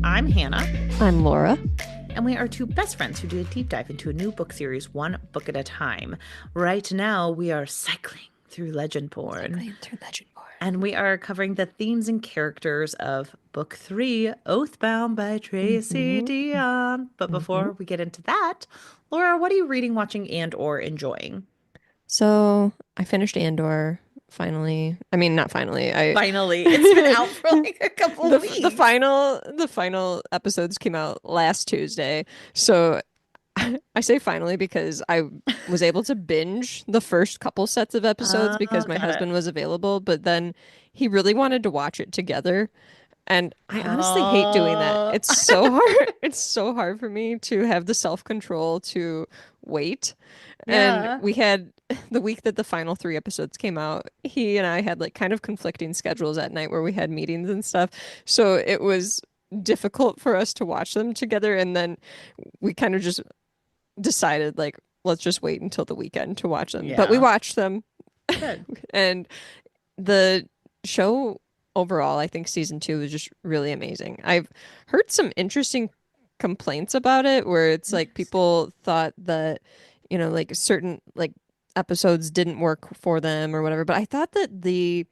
I'm Hannah, I'm Laura. and we are two best friends who do a deep dive into a new book series, one book at a time. Right now, we are cycling through Legendborn, and we are covering the themes and characters of Book 3, Oathbound by Tracy Deonn. But before we get into that, Laura, what are you reading, watching, and or enjoying? So I finished Andor finally. I mean, not finally. Finally, it's been out for like a couple The weeks. final episodes came out last Tuesday. So I say finally because I was able to binge the first couple sets of episodes because Oh, my got it. husband was available, but then he really wanted to watch it together. And I honestly hate doing that. Oh, It's so hard. It's so hard for me to have the self-control to wait. And yeah. we had the week that the final three episodes came out, he and I had like kind of conflicting schedules at night where we had meetings and stuff. So it was difficult for us to watch them together. And then we kind of just decided like, let's just wait until the weekend to watch them. But we Yeah. watched them. Good. And the show overall, I think season two was just really amazing. I've heard some interesting complaints about it where it's like Interesting. people thought that, like certain like episodes didn't work for them or whatever. But I thought that the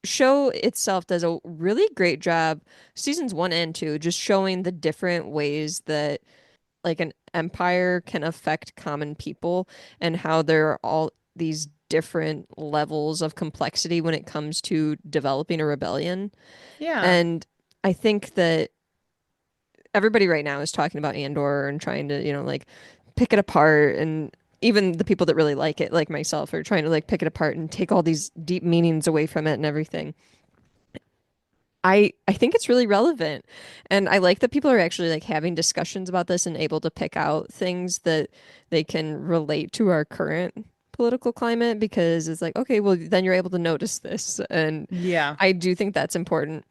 show itself does a really great job, seasons one and two, just showing the different ways that like an empire can affect common people and how there are all these different levels of complexity when it comes to developing a rebellion. Yeah. And I think that everybody right now is talking about Andor and trying to, like pick it apart, and even the people that really like it, like myself, are trying to like pick it apart and take all these deep meanings away from it and everything. I think it's really relevant. And I like that people are actually like having discussions about this and able to pick out things that they can relate to our current political climate, because it's like, okay, well, then you're able to notice this. And Yeah. I do think that's important.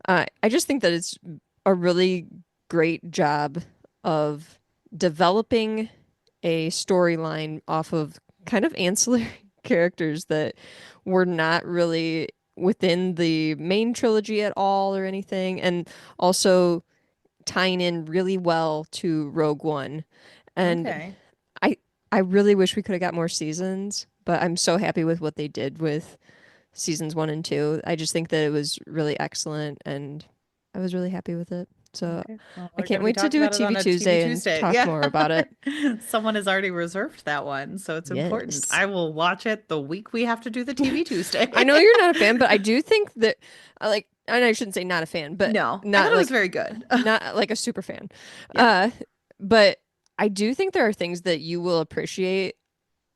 I just think that it's a really great job of developing a storyline off of kind of ancillary characters that were not really within the main trilogy at all or anything, and also tying in really well to Rogue One. And Okay. I I really wish we could have got more seasons, but I'm so happy with what they did with seasons one and two. I just think that it was really excellent and I was really happy with it. So Okay. Well, I we're going can't to be wait to talking do a about it TV on a TV Tuesday and Tuesday. talk Yeah. more about it. Someone has already reserved that one, so it's important. Yes. I will watch it the week we have to do the TV I know Tuesday. you're not a fan, but I do think that and I shouldn't say not a fan, but No, I thought not it was like very good. not like a super fan. Yeah. Uh, but I do think there are things that you will appreciate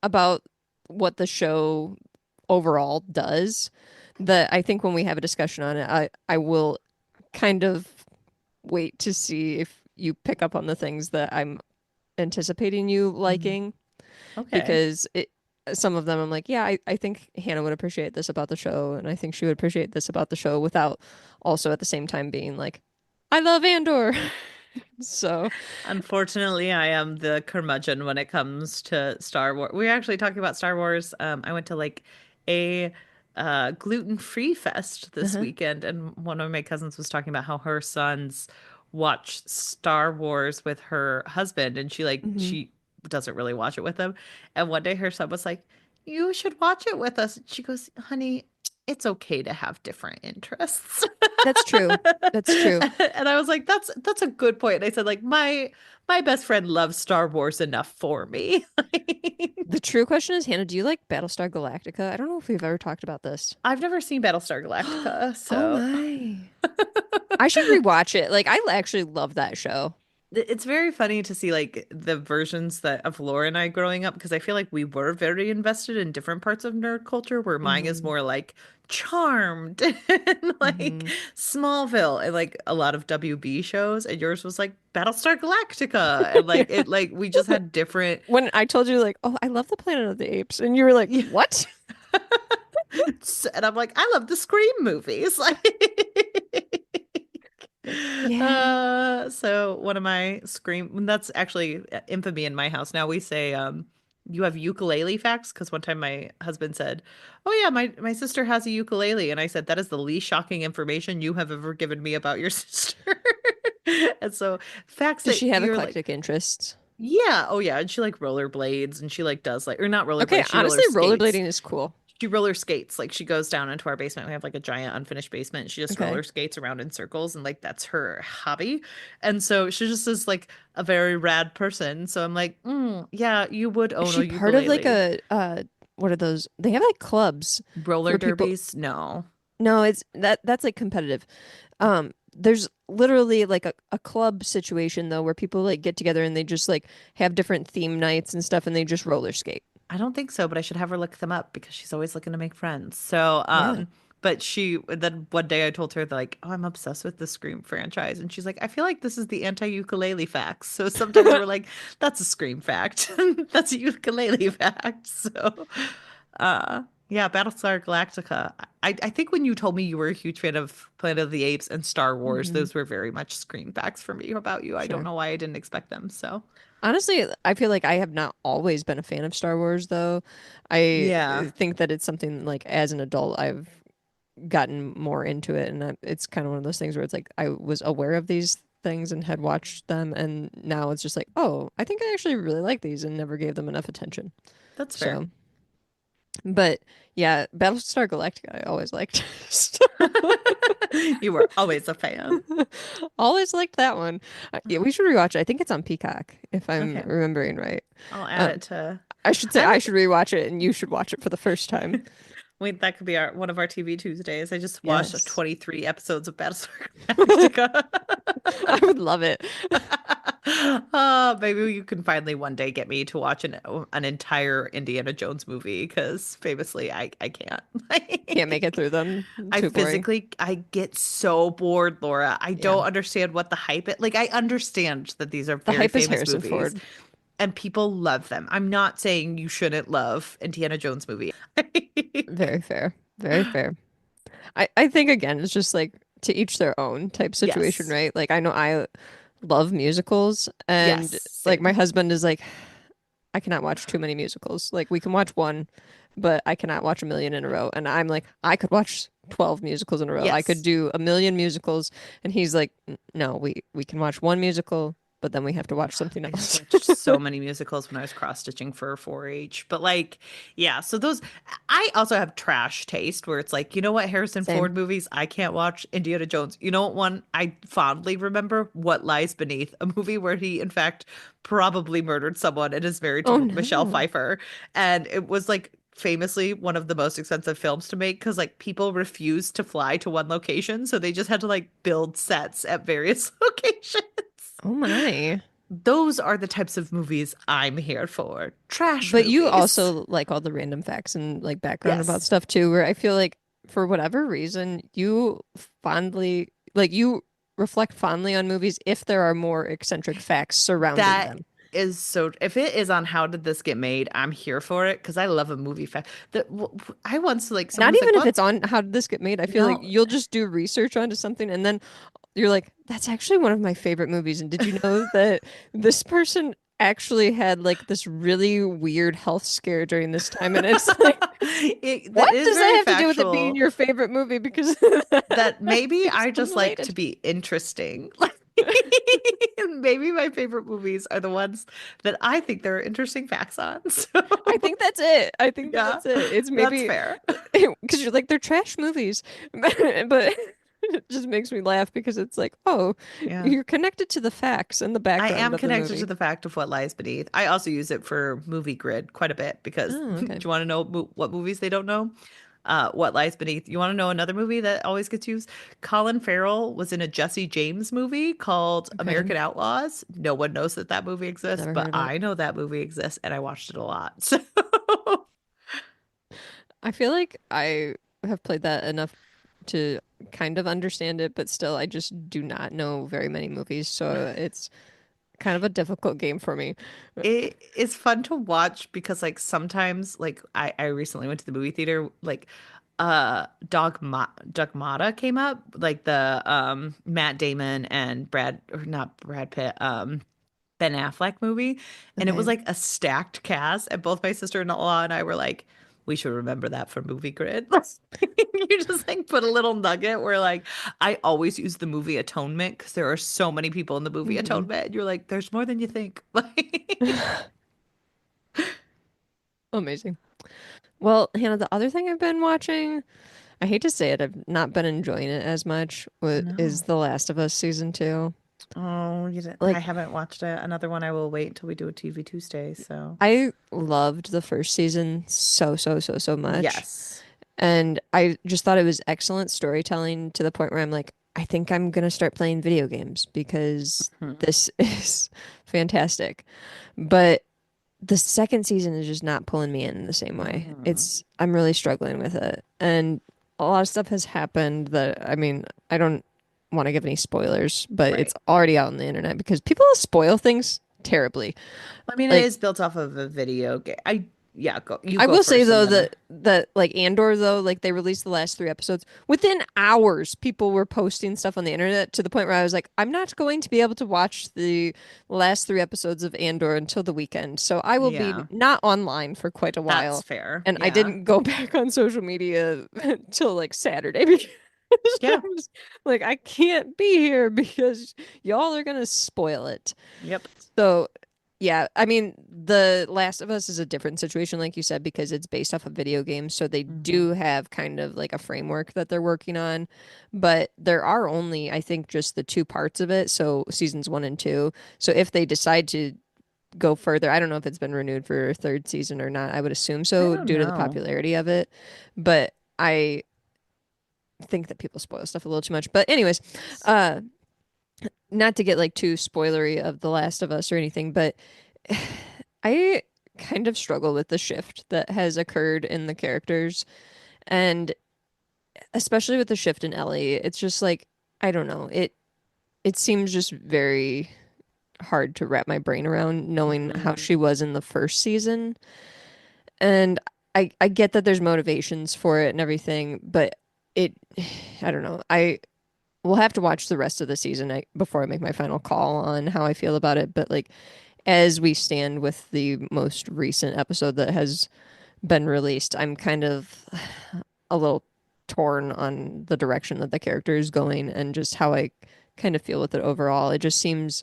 about what the show overall does that I think when we have a discussion on it, I will kind of wait to see if you pick up on the things that I'm anticipating you Mhm. liking, Okay. because some of them I'm like, yeah, I think Hannah would appreciate this about the show, and I think she would appreciate this about the show, without also at the same time being like, I love Andor. So, Unfortunately, I am the curmudgeon when it comes to Star Wars. We were actually talking about Star Wars. I went to like a gluten-free fest this uh-huh. weekend, and one of my cousins was talking about how her sons watch Star Wars with her husband, and Hmm. she doesn't really watch it with them. And one day her son was like, "You should watch it with us." She goes, "Honey, it's okay to have different interests." That's true. That's true. And I was like, that's a good point. And I said, like, my best friend loves Star Wars enough for me. The true question is, Hannah, do you like Battlestar Galactica? I don't know if we've ever talked about this. I've never seen Battlestar Galactica, Oh so my. I should rewatch it. Like, I actually love that show. it's very funny to see like the versions that of Laura and I growing up because I feel like we were very invested in different parts of nerd culture where mine is Hmm. more like Charmed and like Hmm. Smallville and like a lot of WB shows and yours was like Battlestar Galactica and like it like we just had different When I told you, like, oh, I love the Planet of the Apes, and you were like, yeah. what? And I'm like, I love the Scream movies. Yeah. So one of my Scream, that's actually infamy in my house. Now we say You have ukulele facts? Because one time my husband said, "Oh yeah, my sister has a ukulele," and I said, "That is the least shocking information you have ever given me about your sister." And so facts Does that she have you're like, eclectic interests? yeah, oh yeah, and she like rollerblades, and she like does like, or not Okay, rollerblades, she roller honestly, skates. rollerblading is cool. She roller skates. Like she goes down into our basement. We have like a giant unfinished basement. She just Okay. roller skates around in circles and like that's her hobby. And so she just is like a very rad person. So I'm like, yeah, you would Is own a she part of like ukulele. a what are those? They have like clubs Roller for people. derbies? No. No, it's that's like competitive. There's literally like a club situation though where people like get together and they just like have different theme nights and stuff and they just roller skate. I don't think so, but I should have her look them up because she's always looking to make friends. So, Yeah. but she then one day I told her like, "Oh, I'm obsessed with the Scream franchise," and she's like, "I feel like this is the anti-ukulele facts." So sometimes we're like, "That's a Scream fact. That's a ukulele fact." So, yeah, Battlestar Galactica. I think when you told me you were a huge fan of Planet of the Apes and Star Wars, Hmm. those were very much Scream facts for me about you. I don't Sure. know why I didn't expect them. So, Honestly, I feel like I have not always been a fan of Star Wars though. I yeah, think that it's something like as an adult I've gotten more into it and it's kind of one of those things where it's like I was aware of these things and had watched them and now it's just like, "Oh, I think I actually really like these and never gave them enough attention." that's fair. So, but yeah, Battlestar Galactica I always liked. So, You were always a fan. always liked that one. Yeah, we should rewatch it. I think it's on Peacock if I'm Okay, remembering right. I'll add Um, it to. I should say I I like. should rewatch it and you should watch it for the first time. Wait, that could be our one of our TV Tuesdays. I just watched Yes. 23 episodes of Battlestar Galactica. I would love it. Maybe you can finally one day get me to watch an entire Indiana Jones movie because famously I can't. Can't make it through them. I Too boring. physically I get so bored, Laura. I Yeah. don't understand what the hype it like I understand that these are The very hype is famous Harrison movies Ford. and people love them. I'm not saying you shouldn't love Indiana Jones movie. Very fair. Very fair. I think again, it's just like to each their own type situation, Yes. right? Like I know I love musicals Yes, and like my same. husband is like, I cannot watch too many musicals. Like we can watch one, but I cannot watch a million in a row. And I'm like, I could watch 12 musicals in a row. I could Yes. do a million musicals. And he's like, No, we can watch one musical, but then we have to watch something I used to else." watch so many musicals when I was cross stitching for 4-H. But like, yeah, so those I also have trash taste where it's like, you know what, Harrison Same. Ford movies I can't watch Indiana Jones. You know what one I fondly remember? What Lies Beneath, a movie where he in fact probably murdered someone and is married Oh to Michelle no. Pfeiffer. And it was like famously one of the most expensive films to make because like people refused to fly to one location, so they just had to like build sets at various locations. Oh my. Those are the types of movies I'm here for. Trash But you movies. also like all the random facts and like background about Yes. stuff too, where I feel like for whatever reason, you fondly like you reflect fondly on movies if there are more eccentric facts surrounding That them. is so if it is on How Did This Get Made, I'm here for it because I love a movie fact. I once like someone Not was like, even if "What?" it's on How Did This Get Made? I feel like No. you'll just do research onto something and then you're like, that's actually one of my favorite movies. And did you know that this person actually had like this really weird health scare during this time? And it's like, That what is does that very have to do with it being factual. your favorite movie? Because That maybe it's I just like to unrelated. be interesting. Maybe my favorite movies are the ones that I think there are interesting facts on. So, I think that's it. I think that yeah, that's it. It's that's maybe fair. because you're like they're trash movies, but it just makes me laugh because it's like, oh, Yeah. you're connected to the facts and the I background am of the connected to movie. the fact of what lies beneath. I also use it for movie grid quite a bit because Oh, do okay. you want to know what movies they don't know? What lies beneath? You want to know another movie that always gets used? Colin Farrell was in a Jesse James movie called Okay. American Outlaws. No one knows that that movie exists, Never but heard of it. I know that movie exists and I watched it a lot. So I feel like I have played that enough to kind of understand it, but still, I just do not know very many movies, so it's kind of a difficult game for me. it is fun to watch because like sometimes like I recently went to the movie theater like Dogmata came up like the Matt Damon and Brad or not Brad Pitt Ben Affleck movie, and it was Okay. like a stacked cast, and both my sister-in-law and I were like, we should remember that for movie grid. You just like put a little nugget where like I always use the movie Atonement because there are so many people in the movie Hmm. Atonement. And you're like, there's more than you think. Like, Amazing. Well, Hannah, the other thing I've been watching, I hate to say it, I've not been enjoying it as much, is no. The Last of Us season two. Oh, you didn't, I Like, haven't watched it. Another one I will wait until we do a TV Tuesday. So, I loved the first season so much. yes. And I just thought it was excellent storytelling to the point where I'm like, I think I'm gonna start playing video games because Hmm. this is fantastic. But the second season is just not pulling me in the same way. Hmm. I'm really struggling with it. And a lot of stuff has happened that, I mean, I don't want to give any spoilers, but it's Right. already out on the internet because people spoil things terribly. I mean, it Like, is built off of a video game. Yeah, you I go will say first and though then that like Andor though, like they released the last three episodes within hours. People were posting stuff on the internet to the point where I was like, I'm not going to be able to watch the last three episodes of Andor until the weekend, so I will be yeah, not online for quite a that's while. fair. And I Yeah. didn't go back on social media until like Saturday because I Yeah. was like, I can't be here because y'all are gonna spoil it. Yep. So, yeah, I mean, The Last of Us is a different situation, like you said, because it's based off a video game. So they Hmm. do have kind of like a framework that they're working on. But there are only, I think, just the two parts of it. So seasons one and two. So if they decide to go further, I don't know if it's been renewed for a third season or not. I would assume I so don't due to the know. popularity of it. But I think that people spoil stuff a little too much. But, anyways, Yes. uh, not to get like too spoilery of The Last of Us or anything, but I kind of struggle with the shift that has occurred in the characters, and especially with the shift in Ellie. It's just like I don't know. It seems just very hard to wrap my brain around knowing how Hmm. she was in the first season. And I get that there's motivations for it and everything, but it I don't know. I will have to watch the rest of the season before I make my final call on how I feel about it, but like as we stand with the most recent episode that has been released, I'm kind of a little torn on the direction that the character is going and just how I kind of feel with it overall. It just seems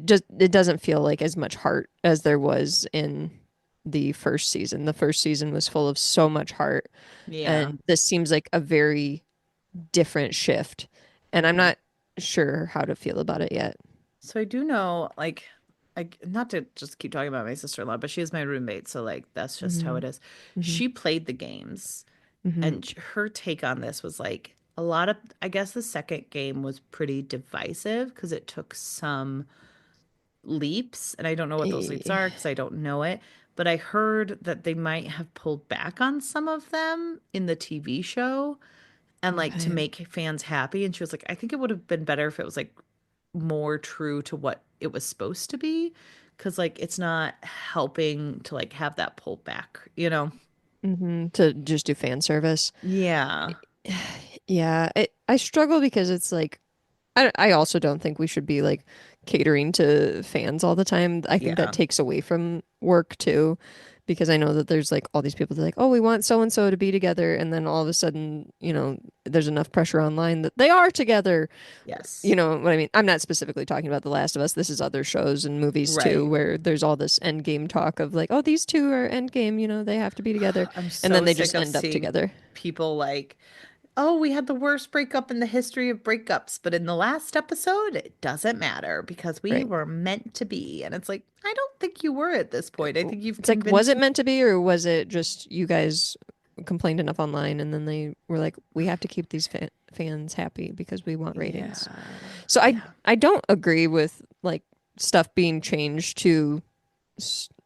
just it doesn't feel like as much heart as there was in the first season. The first season was full of so much heart, Yeah. and this seems like a very different shift. And I'm Hmm. not sure how to feel about it yet. So I do know, like, not to just keep talking about my sister-in-law, but she is my roommate, so like that's just how Hmm. it is. Hmm. She played the games, Hmm. and her take on this was like a lot of, I guess the second game was pretty divisive because it took some leaps, and I don't know what those leaps Eh, are because I don't know it, but I heard that they might have pulled back on some of them in the TV show and like to okay. make fans happy. And she was like, I think it would have been better if it was like more true to what it was supposed to be because like it's not helping to like have that pull back, you know? Hmm. To just do fan service. Yeah. Yeah, I struggle because it's like I also don't think we should be like catering to fans all the time. I think that Yeah. takes away from work too, because I know that there's like all these people that are like, oh, we want so and so to be together, and then all of a sudden, there's enough pressure online that they are together. You Yes. know what I mean? I'm not specifically talking about The Last of Us. This is other shows and movies too, Right. where there's all this end game talk of like, oh, these two are end game, they have to be together, I'm and then so they sick just of end up seeing together. people like, oh, we had the worst breakup in the history of breakups, but in the last episode, it doesn't matter because we Right. were meant to be. And it's like, I don't think you were at this point. I think you've It's like, was convinced it me. meant to be, or was it just you guys complained enough online and then they were like, we have to keep these fans happy because we want ratings. Yeah. So Yeah. I don't agree with like stuff being changed to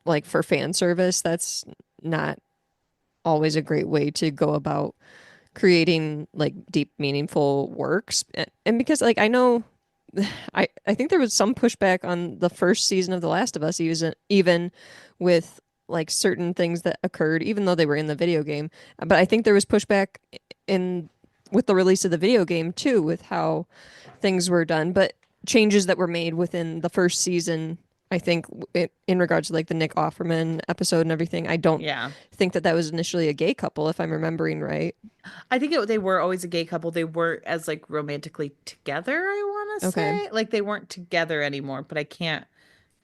like for fan service. That's not always a great way to go about creating like deep meaningful works. And because like I know I think there was some pushback on the first season of The Last of Us, even with like certain things that occurred, even though they were in the video game. But I think there was pushback in with the release of the video game too, with how things were done. But changes that were made within the first season. I think in regards to like the Nick Offerman episode and everything, I don't Yeah. think that was initially a gay couple, if I'm remembering right. I think they were always a gay couple. They weren't as like romantically together, I want to Okay. say. Like they weren't together anymore, but I can't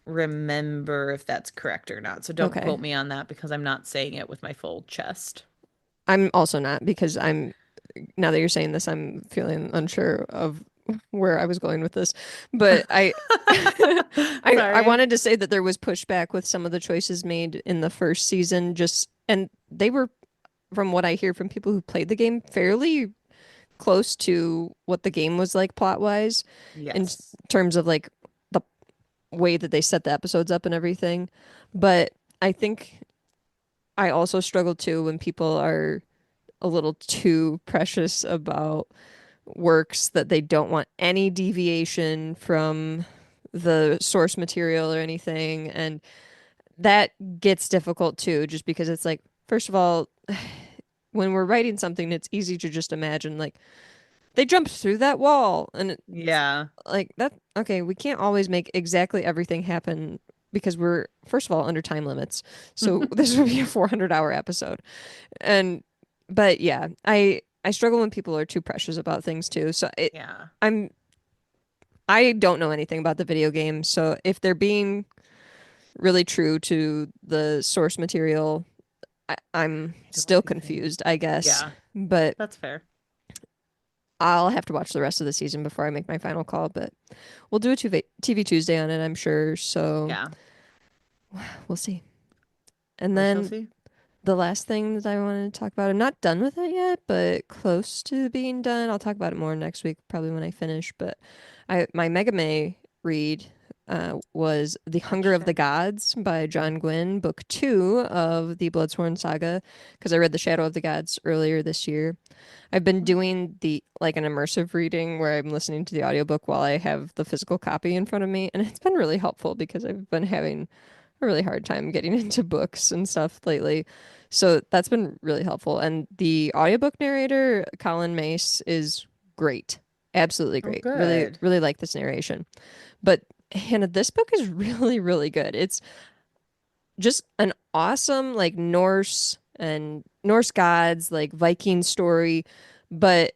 remember if that's correct or not. So don't Okay. quote me on that because I'm not saying it with my full chest. I'm also not because now that you're saying this, I'm feeling unsure of where I was going with this. But I Sorry. wanted to say that there was pushback with some of the choices made in the first season, and they were, from what I hear from people who played the game, fairly close to what the game was like plot wise, in Yes. terms of like the way that they set the episodes up and everything. But I think I also struggle too when people are a little too precious about works that they don't want any deviation from the source material or anything. And that gets difficult too, just because it's like, first of all, when we're writing something, it's easy to just imagine like they jumped through that wall and it's Yeah. like that. Okay, we can't always make exactly everything happen because we're, first of all, under time limits. So this would be a 400-hour episode. And but yeah, I struggle when people are too precious about things too. So Yeah. I'm I don't know anything about the video game, so if they're being really true to the source material, I'm I don't still either. confused, I guess. Yeah, But that's fair. I'll have to watch the rest of the season before I make my final call. But we'll do a TV Tuesday on it, I'm sure. So Yeah, we'll see. And we shall then see. the last thing that I wanted to talk about, I'm not done with it yet, but close to being done. I'll talk about it more next week, probably when I finish. But my Mega May read was The Hunger of the Interesting. Gods by John Gwynne, book 2 of the Bloodsworn saga, because I read The Shadow of the Gods earlier this year. I've been doing the like an immersive reading where I'm listening to the audiobook while I have the physical copy in front of me, and it's been really helpful because I've been having a really hard time getting into books and stuff lately. So that's been really helpful. And the audiobook narrator, Colin Mace, is great. Absolutely Oh, great. Really, good. really like this narration. But Hannah, this book is really, really good. It's just an awesome like Norse gods, like Viking story, but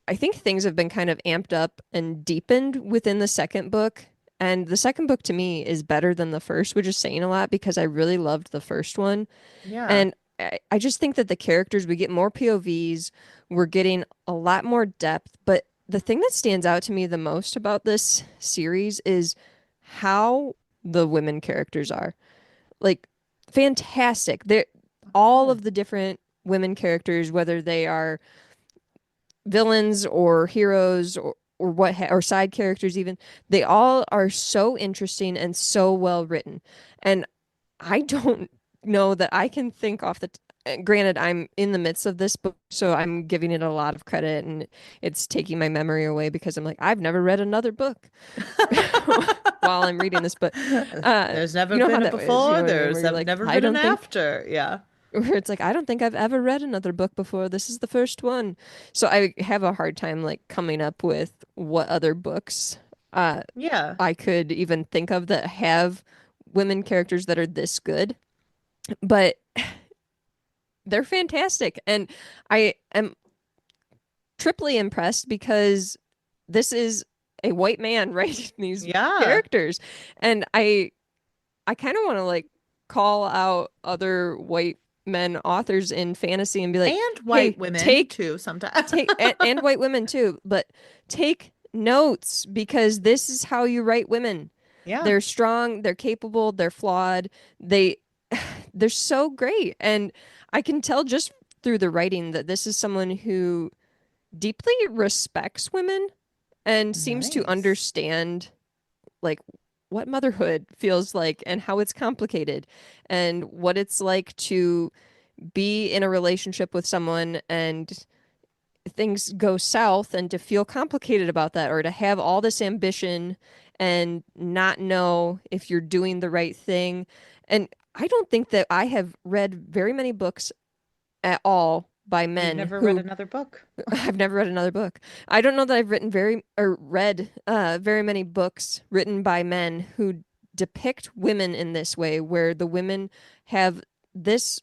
I think things have been kind of amped up and deepened within the second book. And the second book to me is better than the first, which is saying a lot because I really loved the first one. Yeah. And I just think that the characters, we get more POVs, we're getting a lot more depth. But the thing that stands out to me the most about this series is how the women characters are. Like, fantastic. They're all Good. of the different women characters, whether they are villains or heroes or or side characters even, they all are so interesting and so well written. And I don't know that I can think off granted, I'm in the midst of this book, so I'm giving it a lot of credit and it's taking my memory away because I'm like, I've never read another book while I'm reading this. But There's you never know how been a that is, you before, know what I mean? Where there's you're like, never I been an don't think after. Yeah. where it's like, I don't think I've ever read another book before. This is the first one. So I have a hard time like coming up with what other books uh Yeah. I could even think of that have women characters that are this good. But they're fantastic. And I am triply impressed because this is a white man writing these Yeah. characters. And I kind of want to like call out other white men authors in fantasy and be like, And white "Hey, women too sometimes. and white women too, but take notes because this is how you write women. Yeah. They're strong, they're capable, they're flawed. They they're so great. And I can tell just through the writing that this is someone who deeply respects women and seems to Nice. understand like what motherhood feels like and how it's complicated and what it's like to be in a relationship with someone and things go south and to feel complicated about that or to have all this ambition and not know if you're doing the right thing. And I don't think that I have read very many books at all by You've men never read who another book. I've never read another book. I don't know that I've written very or read very many books written by men who depict women in this way, where the women have this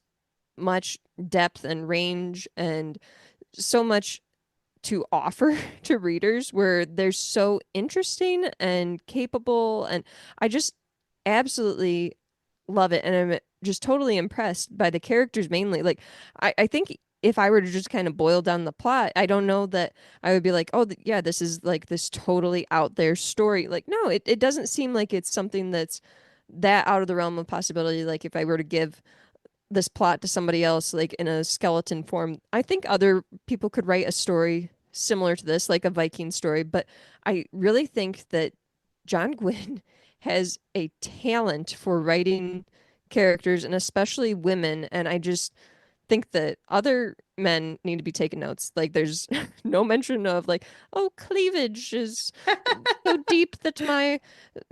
much depth and range and so much to offer to readers, where they're so interesting and capable. And I just absolutely love it. And I'm just totally impressed by the characters mainly. Like, I think if I were to just kind of boil down the plot, I don't know that I would be like, oh, yeah, this is like this totally out there story. Like, no, it doesn't seem like it's something that's that out of the realm of possibility. Like, if I were to give this plot to somebody else, like in a skeleton form, I think other people could write a story similar to this, like a Viking story. But I really think that John Gwynne has a talent for writing characters and especially women. And I just think that other men need to be taking notes. Like, there's no mention of, like, oh, cleavage is so deep that my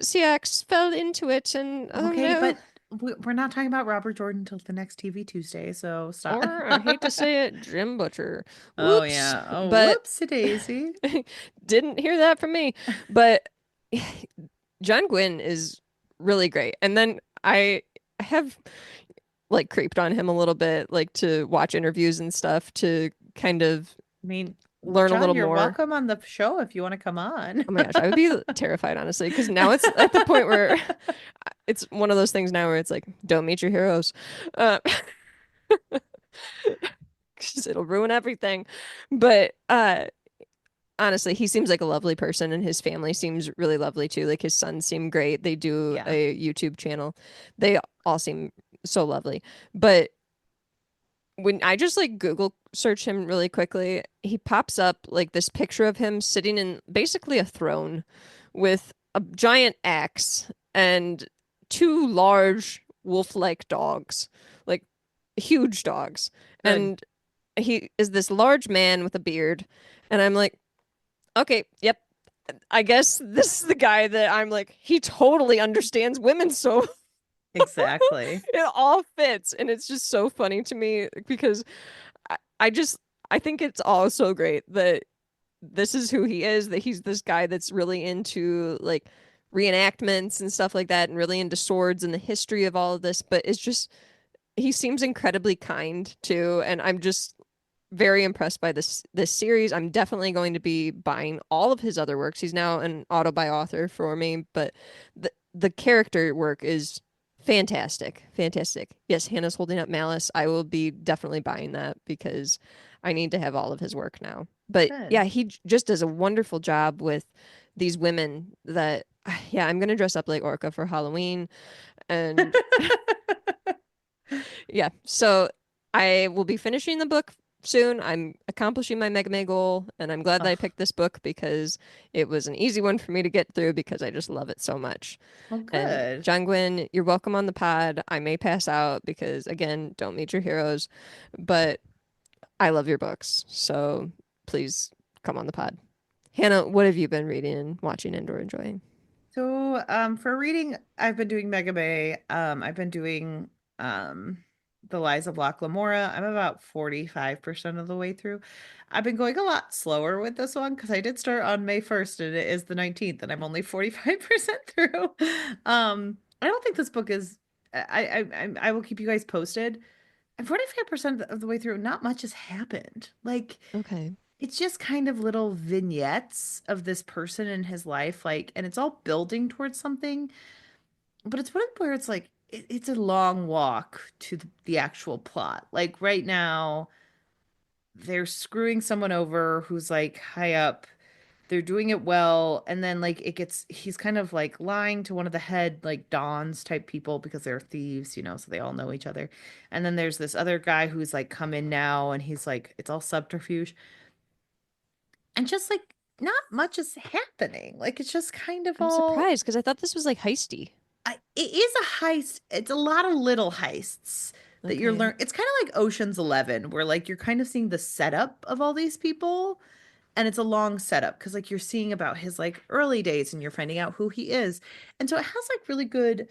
CX fell into it. And oh Okay, no. but we're not talking about Robert Jordan until the next TV Tuesday, so stop. Or I hate to say it, Jim Butcher. Oh Whoops. yeah. Oh, But whoopsie daisy. didn't hear that from me. But John Gwynne is really great. And then I have like creeped on him a little bit, like to watch interviews and stuff to kind of I mean, learn a John, little you're more. welcome on the show if you want to come on. Oh my gosh, I would be terrified, honestly, because now it's at the point where it's one of those things now where it's like, don't meet your heroes. Uh, 'Cause it'll ruin everything. But honestly, he seems like a lovely person and his family seems really lovely too. Like his sons seem great. They do Yeah. a YouTube channel. They all seem so lovely. But when I just like Google search him really quickly, he pops up like this picture of him sitting in basically a throne with a giant axe and two large wolf-like dogs, like huge dogs. Good. And he is this large man with a beard. And I'm like, okay, yep. I guess this is the guy that I'm like, he totally understands women so Exactly. it all fits. And it's just so funny to me because I just I think it's all so great that this is who he is, that he's this guy that's really into like reenactments and stuff like that and really into swords and the history of all of this, but it's just he seems incredibly kind too, and I'm just very impressed by this series. I'm definitely going to be buying all of his other works. He's now an auto-buy author for me, but the character work is fantastic. Fantastic. Yes, Hannah's holding up Malice. I will be definitely buying that because I need to have all of his work now. But yeah, Good. he just does a wonderful job with these women that yeah, I'm gonna dress up like Orca for Halloween and yeah. So I will be finishing the book soon. I'm accomplishing my Mega May goal, and I'm glad that I Oh, picked this book because it was an easy one for me to get through because I just love it so much. well, And good. John Gwynne, you're welcome on the pod. I may pass out because, again, don't meet your heroes, but I love your books. So please come on the pod. Hannah, what have you been reading and watching and or enjoying? So, for reading, I've been doing Mega Bay. I've been doing The Lies of Locke Lamora. I'm about 45% of the way through. I've been going a lot slower with this one because I did start on May 1st and it is the 19th, and I'm only 45% through. I don't think this book is I will keep you guys posted. I'm 45% of the way through. Not much has happened. Like, Okay. it's just kind of little vignettes of this person in his life, like, and it's all building towards something, but it's one where it's like it's a long walk to the actual plot. Like right now, they're screwing someone over who's like high up. They're doing it well, and then like he's kind of like lying to one of the head like Dons type people because they're thieves, so they all know each other. And then there's this other guy who's like come in now, and he's like it's all subterfuge. And just like not much is happening. Like it's just kind of I'm all surprised because I thought this was like heisty. it is a heist. It's a lot of little heists that you're Okay. learning. It's kind of like Ocean's 11 where like you're kind of seeing the setup of all these people, and it's a long setup because like you're seeing about his like early days and you're finding out who he is. And so it has like really good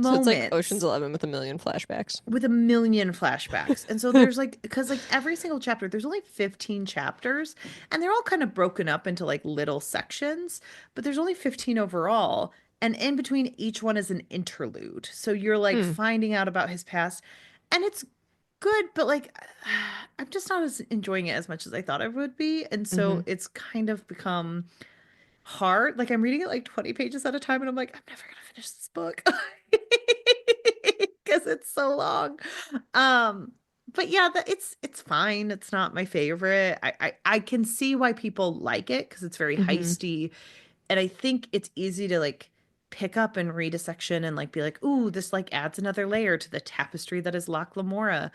So it's like Ocean's moments 11 with a million flashbacks. with a million flashbacks. And so there's like, because like every single chapter, there's only 15 chapters, and they're all kind of broken up into like little sections, but there's only 15 overall. And in between each one is an interlude. So you're like Hmm. finding out about his past, and it's good, but like I'm just not as enjoying it as much as I thought I would be. And so Mm-hmm. it's kind of become hard. Like I'm reading it like 20 pages at a time, and I'm like, I'm never gonna finish this book because it's so long. Um, but yeah, it's fine. It's not my favorite. I can see why people like it because it's very Mm-hmm. heisty, and I think it's easy to like pick up and read a section and like be like, ooh, this like adds another layer to the tapestry that is Locke Lamora,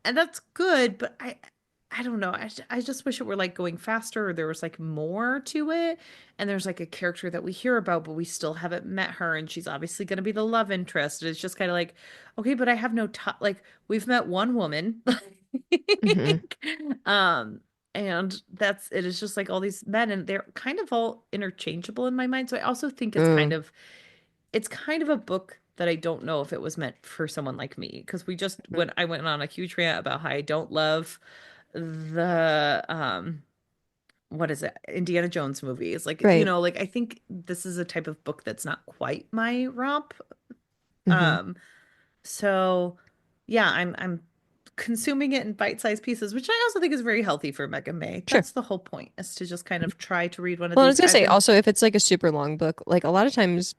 and that's good, but I don't know. I just wish it were like going faster or there was like more to it. And there's like a character that we hear about, but we still haven't met her, and she's obviously going to be the love interest. It's just kind of like, okay, but I have no time. Like we've met one woman. Mm-hmm. um and that's it is just like all these men, and they're kind of all interchangeable in my mind. So I also think Ooh. it's kind of a book that I don't know if it was meant for someone like me, because we just when I went on a huge rant about how I don't love the what is it, Indiana Jones movies, like Right. like I think this is a type of book that's not quite my romp. Mm-hmm. um so yeah, I'm consuming it in bite-sized pieces, which I also think is very healthy for Mega May. Sure. That's the whole point, is to just kind of try to read one of Well, I was these. gonna I've say been also if it's like a super long book, like a lot of times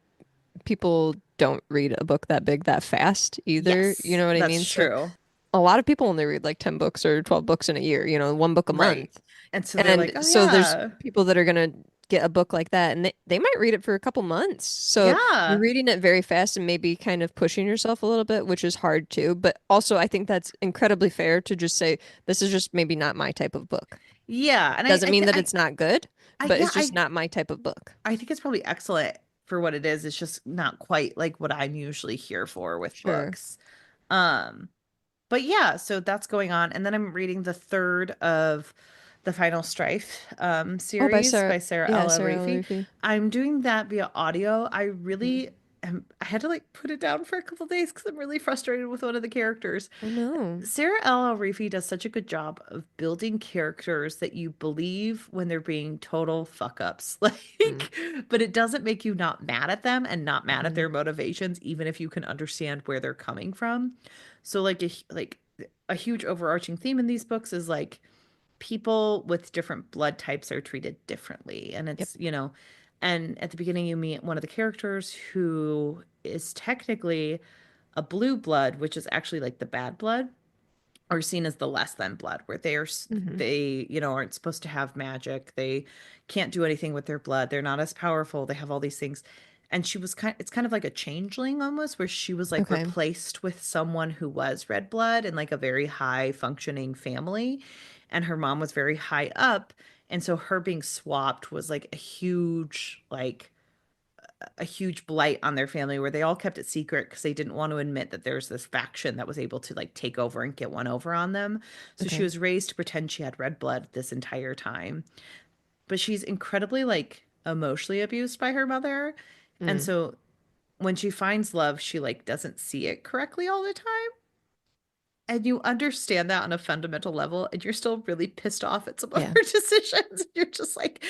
people don't read a book that big that fast either. You Yes, know what I that's mean? So true. a lot of people only read like 10 books or 12 books in a year, one book a Right. month. And so they're And like, oh so there's yeah. people that are gonna get a book like that and they might read it for a couple months. So you're Yeah. reading it very fast and maybe kind of pushing yourself a little bit, which is hard too. But also I think that's incredibly fair to just say this is just maybe not my type of book. Yeah. And Doesn't mean that it's not good, but yeah, it's just not my type of book. I think it's probably excellent for what it is. It's just not quite like what I'm usually here for with Sure. books. Um, but yeah, so that's going on. And then I'm reading the third of the Final Strife Oh, by series Sarah. by Sarah Yeah, L. Sarah L. Rafi. Rufi. I'm doing that via audio. I Mhm. really I had to like put it down for a couple days because I'm really frustrated with one of the characters. Oh no. Sarah L. Rifi does such a good job of building characters that you believe when they're being total fuck ups. Mm. Like, but it doesn't make you not mad at them and not mad at Mhm. their motivations, even if you can understand where they're coming from. So like a huge overarching theme in these books is like people with different blood types are treated differently. And Yep. and at the beginning you meet one of the characters who is technically a blue blood, which is actually like the bad blood, are seen as the less than blood, where Hmm. they aren't supposed to have magic. They can't do anything with their blood. They're not as powerful. They have all these things. And it's kind of like a changeling almost, where she was like Okay. replaced with someone who was red blood in like a very high functioning family, and her mom was very high up, and so her being swapped was like a huge blight on their family, where they all kept it secret because they didn't want to admit that there's this faction that was able to like take over and get one over on them. So she Okay. was raised to pretend she had red blood this entire time. But she's incredibly like emotionally abused by her mother. And Mm. so when she finds love, she like doesn't see it correctly all the time. And you understand that on a fundamental level, and you're still really pissed off at some of Yeah. her decisions. You're just like,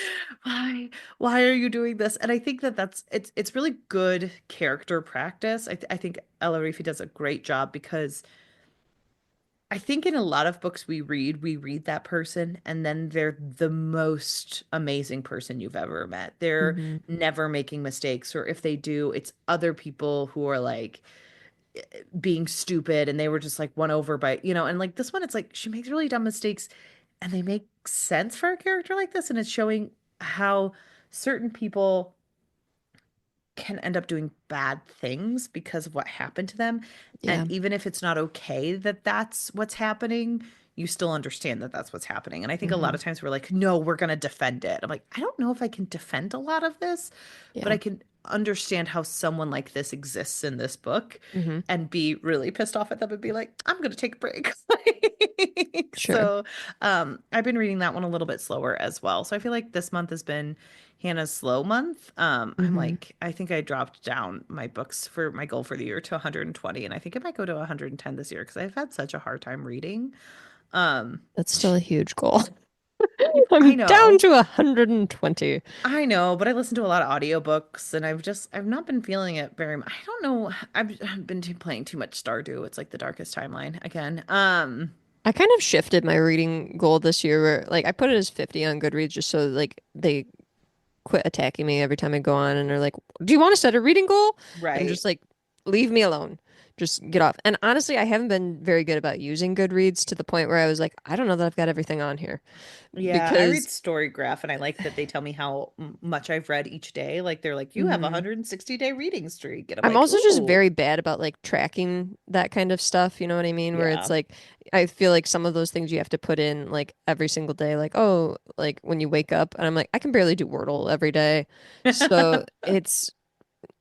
why why are you doing this? And I think that it's really good character practice. I think Ella Rifi does a great job, because I think in a lot of books we read that person, and then they're the most amazing person you've ever met. They're Hmm. never making mistakes, or if they do, it's other people who are like being stupid, and they were just like won over by, and like this one, it's like she makes really dumb mistakes, and they make sense for a character like this, and it's showing how certain people can end up doing bad things because of what happened to them. And Yeah. even if it's not okay that that's what's happening, you still understand that that's what's happening. And I think a lot Hmm. of times we're like, no, we're going to defend it. I'm like, I don't know if I can defend a lot of this, but Yeah. I can understand how someone like this exists in this book Hmm. and be really pissed off at them and be like, I'm going to take a break. Sure. So, I've been reading that one a little bit slower as well. So I feel like this month has been Hannah's slow month. I'm Hmm. like, I think I dropped down my books for my goal for the year to 120, and I think it might go to 110 this year because I've had such a hard time reading. Um, That's still a huge goal. I I'm down know. to 120. I know, but I listen to a lot of audiobooks and I've not been feeling it very much. I don't know. I've been playing too much Stardew. It's like the darkest timeline again. I kind of shifted my reading goal this year where like I put it as 50 on Goodreads just so like they quit attacking me every time I go on and they're like, "Do you want to set a reading goal?" And I'm Right. just like, "Leave me alone. Just get off." And honestly, I haven't been very good about using Goodreads to the point where I was like, "I don't know that I've got everything on here." Yeah, I read Because Storygraph and I like that they tell me how much I've read each day. Like they're like, you have a mhm. 160-day reading streak. And I'm I'm like, also just ooh, very bad about like tracking that kind of stuff, you know what I mean? Where it's yeah. like I feel like some of those things you have to put in like every single day, like oh, like when you wake up, and I'm like I can barely do Wordle every day. So it's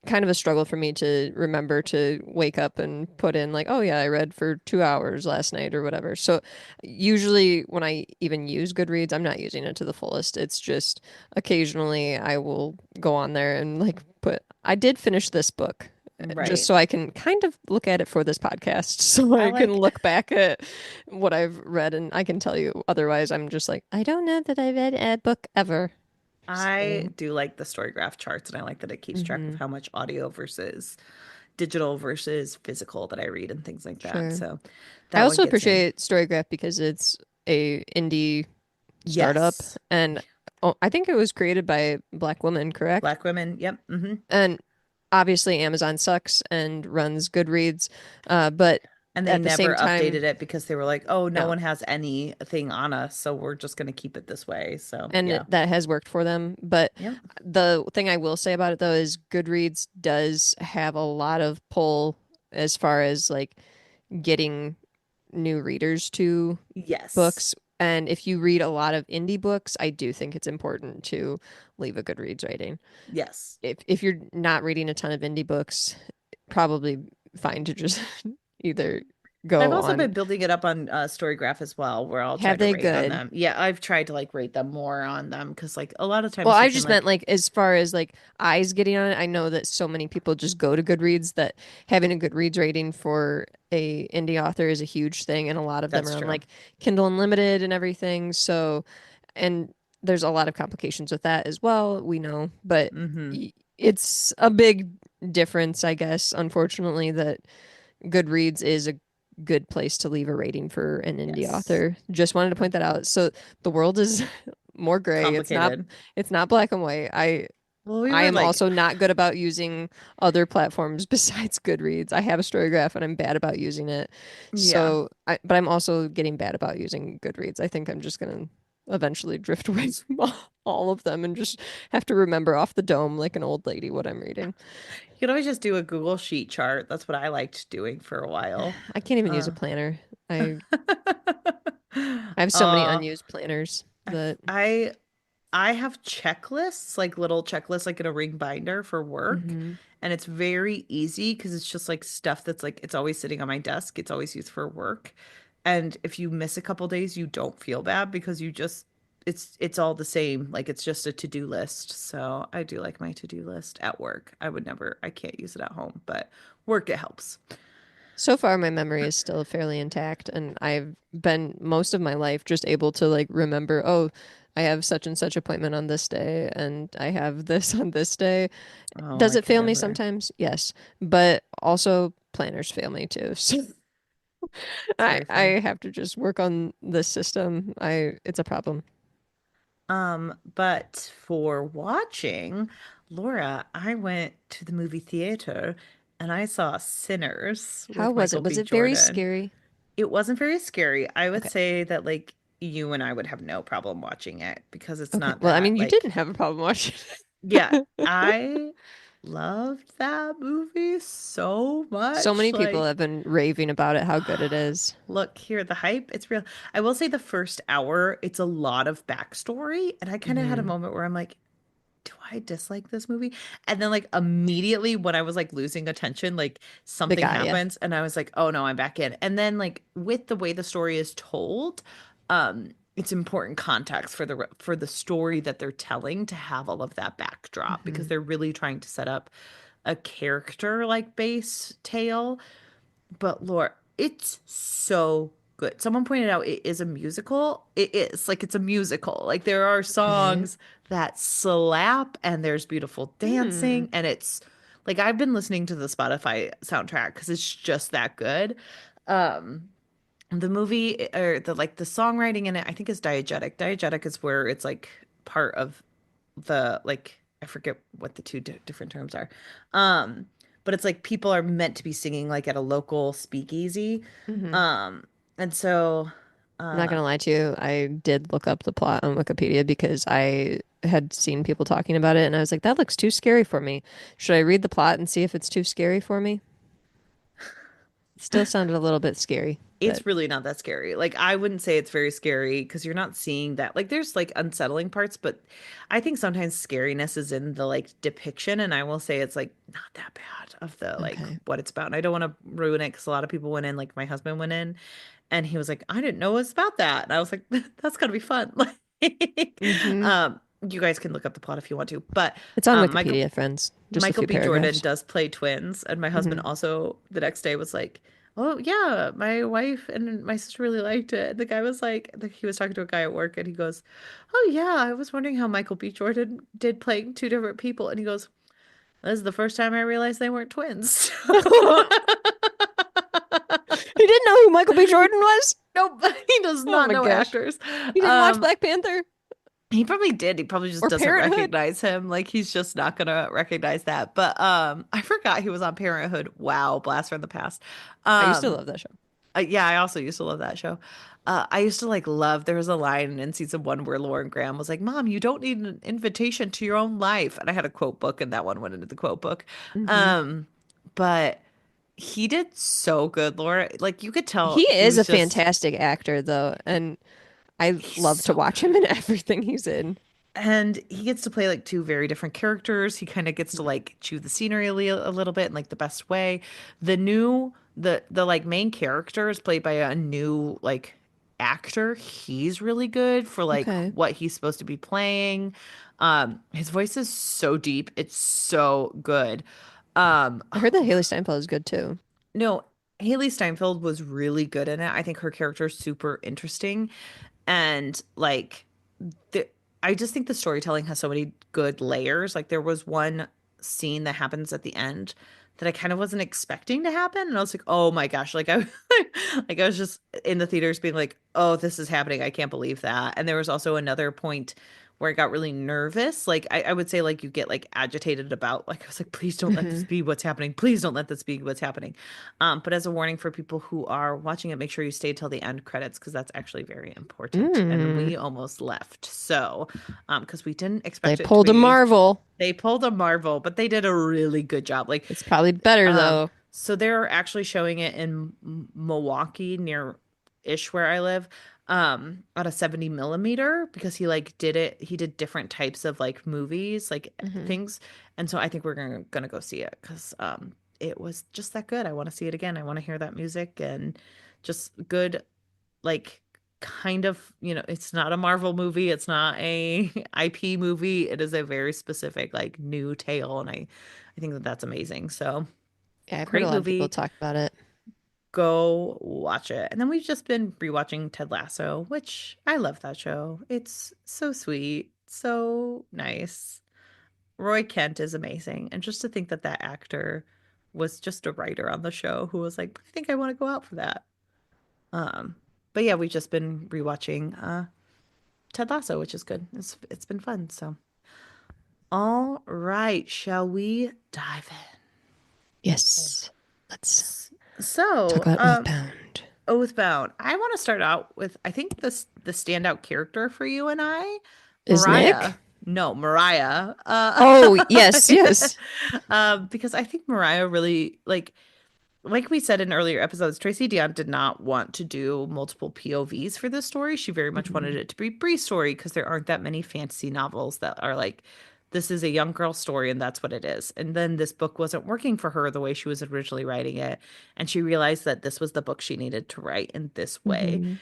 kind of a struggle for me to remember to wake up and put in like, oh yeah, I read for 2 hours last night or whatever. So usually when I even use Goodreads, I'm not using it to the fullest. It's just occasionally I will go on there and like put, I did finish this book. Just Right. so I can kind of look at it for this podcast, so I I can like look back at what I've read, and I can tell you. Otherwise, I'm just like, I don't know that I read a book ever. I So, do like the Storygraph charts and I like that it keeps track of mhm, how much audio versus digital versus physical that I read and things like that. sure. So I that one also gets me. appreciate Storygraph because it's a indie startup, Yes. and oh, I think it was created by a Black woman, correct? Black women. Yep. And obviously Amazon sucks and runs Goodreads, but And they at the never same time, updated it because they were like, oh, no no. one has anything on us, so we're just going to keep it this way. So, And yeah. that has worked for them. But Yep. the thing I will say about it though is Goodreads does have a lot of pull as far as like getting new readers to Yes. books. And if you read a lot of indie books, I do think it's important to leave a Goodreads rating. Yes. If you're not reading a ton of indie books, probably fine to just either I've go also on. been building it up on Storygraph as well, where I'll try Have to they rate on good? them. Yeah, I've tried to like rate them more on them because like a lot of Well, times you I can just meant like, like as far as like eyes getting on it. I know that so many people just go to Goodreads that having a Goodreads rating for a indie author is a huge thing, and a lot of them that's are on true. like Kindle Unlimited and everything. So, and there's a lot of complications with that as well, we know, but Mm-hmm. it's a big difference, I guess, unfortunately, that Goodreads is a good place to leave a rating for an indie Yes. author. Just wanted to point that out. So the world is more gray. Complicated. It's not black and white. Well, we I were am like, also not good about using other platforms besides Goodreads. I have a Storygraph and I'm bad about using it. yeah. But I'm also getting bad about using Goodreads. I think I'm just gonna eventually drift away from all of them and just have to remember off the dome like an old lady what I'm reading. You can always just do a Google Sheet chart. That's what I liked doing for a while. I can't even use a Uh, planner. I I have so many uh, unused planners that I I have checklists, like little checklists, like in a ring binder for work. hmm. And it's very easy because it's just like stuff that's like, it's always sitting on my desk. It's always used for work. And if you miss a couple days, you don't feel bad because you just, it's all the same. Like it's just a to-do list. So I do like my to-do list at work. I would never, I can't use it at home, but work, it helps. So far my memory is still fairly intact and I've been most of my life just able to like remember, oh, I have such and such appointment on this day and I have this on this day. Oh, Does I it could fail me never. sometimes? Yes. But also planners fail me too. So It's very I funny. have to just work on this system. I It's a problem. But for watching, Laura, I went to the movie theater and I saw Sinners How with was Michael it? Was B. it very Jordan. scary? It wasn't very scary. I would Okay. say that like you and I would have no problem watching it because it's Okay. not Well, I that mean, you like, didn't have a problem watching yeah, it. I loved that movie so So much. many people Like, have been raving about it, how good it is. look here, the hype, it's real. I will say the first hour, it's a lot of backstory, and I kind of had a Hmm. moment where I'm like, do I dislike this movie? And then like immediately when I was like losing attention, like The something guy, yeah. happens and I was like, oh no, I'm back in. And then like with the way the story is told, it's important context for the story that they're telling to have all of that backdrop because Hmm. they're really trying to set up a character like base tale. But Laura, it's so good. Someone pointed out it is a musical. It is like it's a musical. Like there are Okay. songs that slap and there's beautiful Hmm. dancing and it's like I've been listening to the Spotify soundtrack because it's just that good. Um the movie or the like the songwriting in it I think is diegetic. Diegetic is where it's like part of the like I forget what the two different terms are. Um, but it's like people are meant to be singing like at a local speakeasy. Hmm. Um, and so I'm not uh gonna lie to you. I did look up the plot on Wikipedia because I had seen people talking about it, and I was like, that looks too scary for me. Should I read the plot and see if it's too scary for me? It still sounded a little bit scary, but it's really not that scary. Like I wouldn't say it's very scary because you're not seeing that. Like there's like unsettling parts, but I think sometimes scariness is in the like depiction, and I will say it's like not that bad of the like okay. what it's about. And I don't want to ruin it because a lot of people went in, like my husband went in, and he was like, I didn't know it was about that. And I was like, that's gotta be fun. Like, Hmm. you guys can look up the plot if you want to, but It's on Michael Wikipedia, friends. Just a Michael few B. Jordan paragraphs. does play twins, and my husband Hmm. also the next day was like, "Oh yeah, my wife and my sister really liked it." And the guy was like, he was talking to a guy at work, and he goes, "Oh yeah, I was wondering how Michael B. Jordan did playing two different people." And he goes, "This is the first time I realized they weren't twins." You didn't know who Michael B. Jordan was? Nope, he does Oh not my know gosh. actors. You didn't watch Um, Black Panther He probably did. He probably just or doesn't Parenthood? recognize him. Like he's just not gonna recognize that. But I forgot he was on Parenthood. Wow, blast from the past. I used to Um love that show. yeah, I also used to love that show. I used to like love there was a line in season one where Lauren Graham was like, "Mom, you don't need an invitation to your own life." And I had a quote book and that one went into the quote book. Hmm. Um but he did so good, Laura. Like you could He tell he is a was just fantastic actor, though, and I he's love to so watch him good. in everything he's in. And he gets to play like two very different characters. He kind of gets to like chew the scenery a little bit in like the best way. The like main character is played by a new like actor. He's really good for like Okay. what he's supposed to be playing. His voice is so deep. It's so good. I heard that Oh, Haley Steinfeld is good too. no, Haley Steinfeld was really good in it. I think her character is super interesting and like the I just think the storytelling has so many good layers. Like there was one scene that happens at the end that I kind of wasn't expecting to happen, and I was like, "Oh my gosh!" Like I, like I was just in the theaters being like, "Oh, this is happening! I can't believe that." And there was also another point where I got really nervous. Like I would say, like you get like agitated about. Like I was like, "Please don't let this Hmm. be what's happening. Please don't let this be what's happening." But as a warning for people who are watching it, make sure you stay till the end credits because that's actually very important. And Mm. we almost left. So, because we didn't They expect it to pulled a be, Marvel. they pulled a Marvel, but they did a really good job. Like, It's probably better um, though. so they're actually showing it in Milwaukee near ish where I live, on a 70 millimeter because he like did it. He did different types of like movies, like Hmm. things. And so I think we're gonna go see it because it was just that good. I want to see it again. I want to hear that music and just good like kind of, it's not a Marvel movie, it's not a IP movie. It is a very specific like new tale and I think that that's amazing. So, Yeah, I've heard a great lot of people movie. talk about it. Go watch it. And then we've just been rewatching Ted Lasso, which I love that show. It's so sweet, so nice. Roy Kent is amazing. And just to think that that actor was just a writer on the show who was like, I think I want to go out for that. Um, but yeah, we've just been rewatching Ted Lasso, which is good. It's been fun. So, all right, shall we dive in? Yes. Let's talk So, about Oathbound. Oathbound. I want to start out with I think the standout character for you and I, Is Mariah. Nick? No, Mariah. Oh, yes, yes. Because I think Mariah really like we said in earlier episodes, Tracy Deonn did not want to do multiple POVs for this story. She very much wanted Hmm. it to be Bree's story because there aren't that many fantasy novels that are like this is a young girl story and that's what it is. And then this book wasn't working for her the way she was originally writing it. And she realized that this was the book she needed to write in this way. Mm-hmm.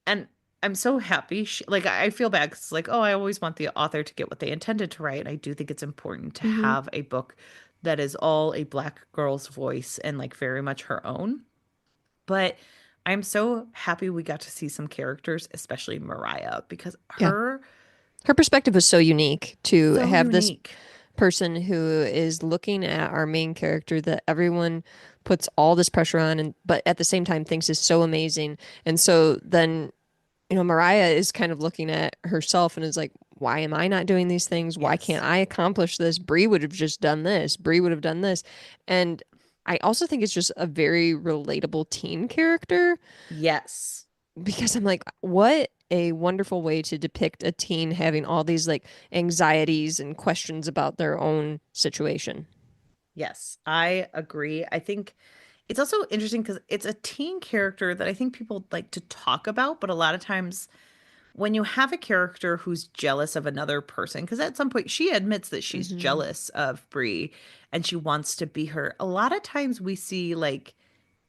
And I'm so happy. Like, I feel bad 'cause it's like, oh, I always want the author to get what they intended to write. I do think it's important to Mm-hmm. have a book that is all a Black girl's voice and like very much her own. But I'm so happy we got to see some characters, especially Mariah, because Yeah. her Her perspective was so unique to so have this unique. person who is looking at our main character that everyone puts all this pressure on and but at the same time thinks is so amazing. And so then, Mariah is kind of looking at herself and is like, why am I not doing these things? Why can't Yes. I accomplish this? Bree would have just done this. Bree would have done this. And I also think it's just a very relatable teen character Yes. because I'm like, what a wonderful way to depict a teen having all these like anxieties and questions about their own situation. Yes. I agree. I think it's also interesting because it's a teen character that I think people like to talk about, but a lot of times when you have a character who's jealous of another person, because at some point she admits that she's Hmm. jealous of Bree and she wants to be her. A lot of times we see like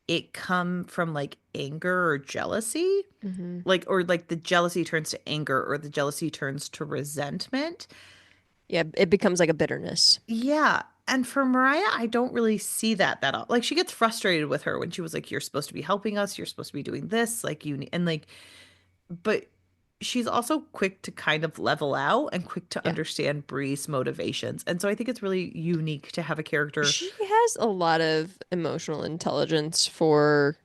it come from like anger or jealousy, Hmm. like or like the jealousy turns to anger or the jealousy turns to resentment. Yeah, it becomes like a bitterness. Yeah. And for Mariah, I don't really see that all. Like she gets frustrated with her when she was like, "You're supposed to be helping us. You're supposed to be doing this." Like and like, but she's also quick to kind of level out and quick to Yeah. understand Bree's motivations. And so I think it's really unique to have a character. She has a lot of emotional intelligence for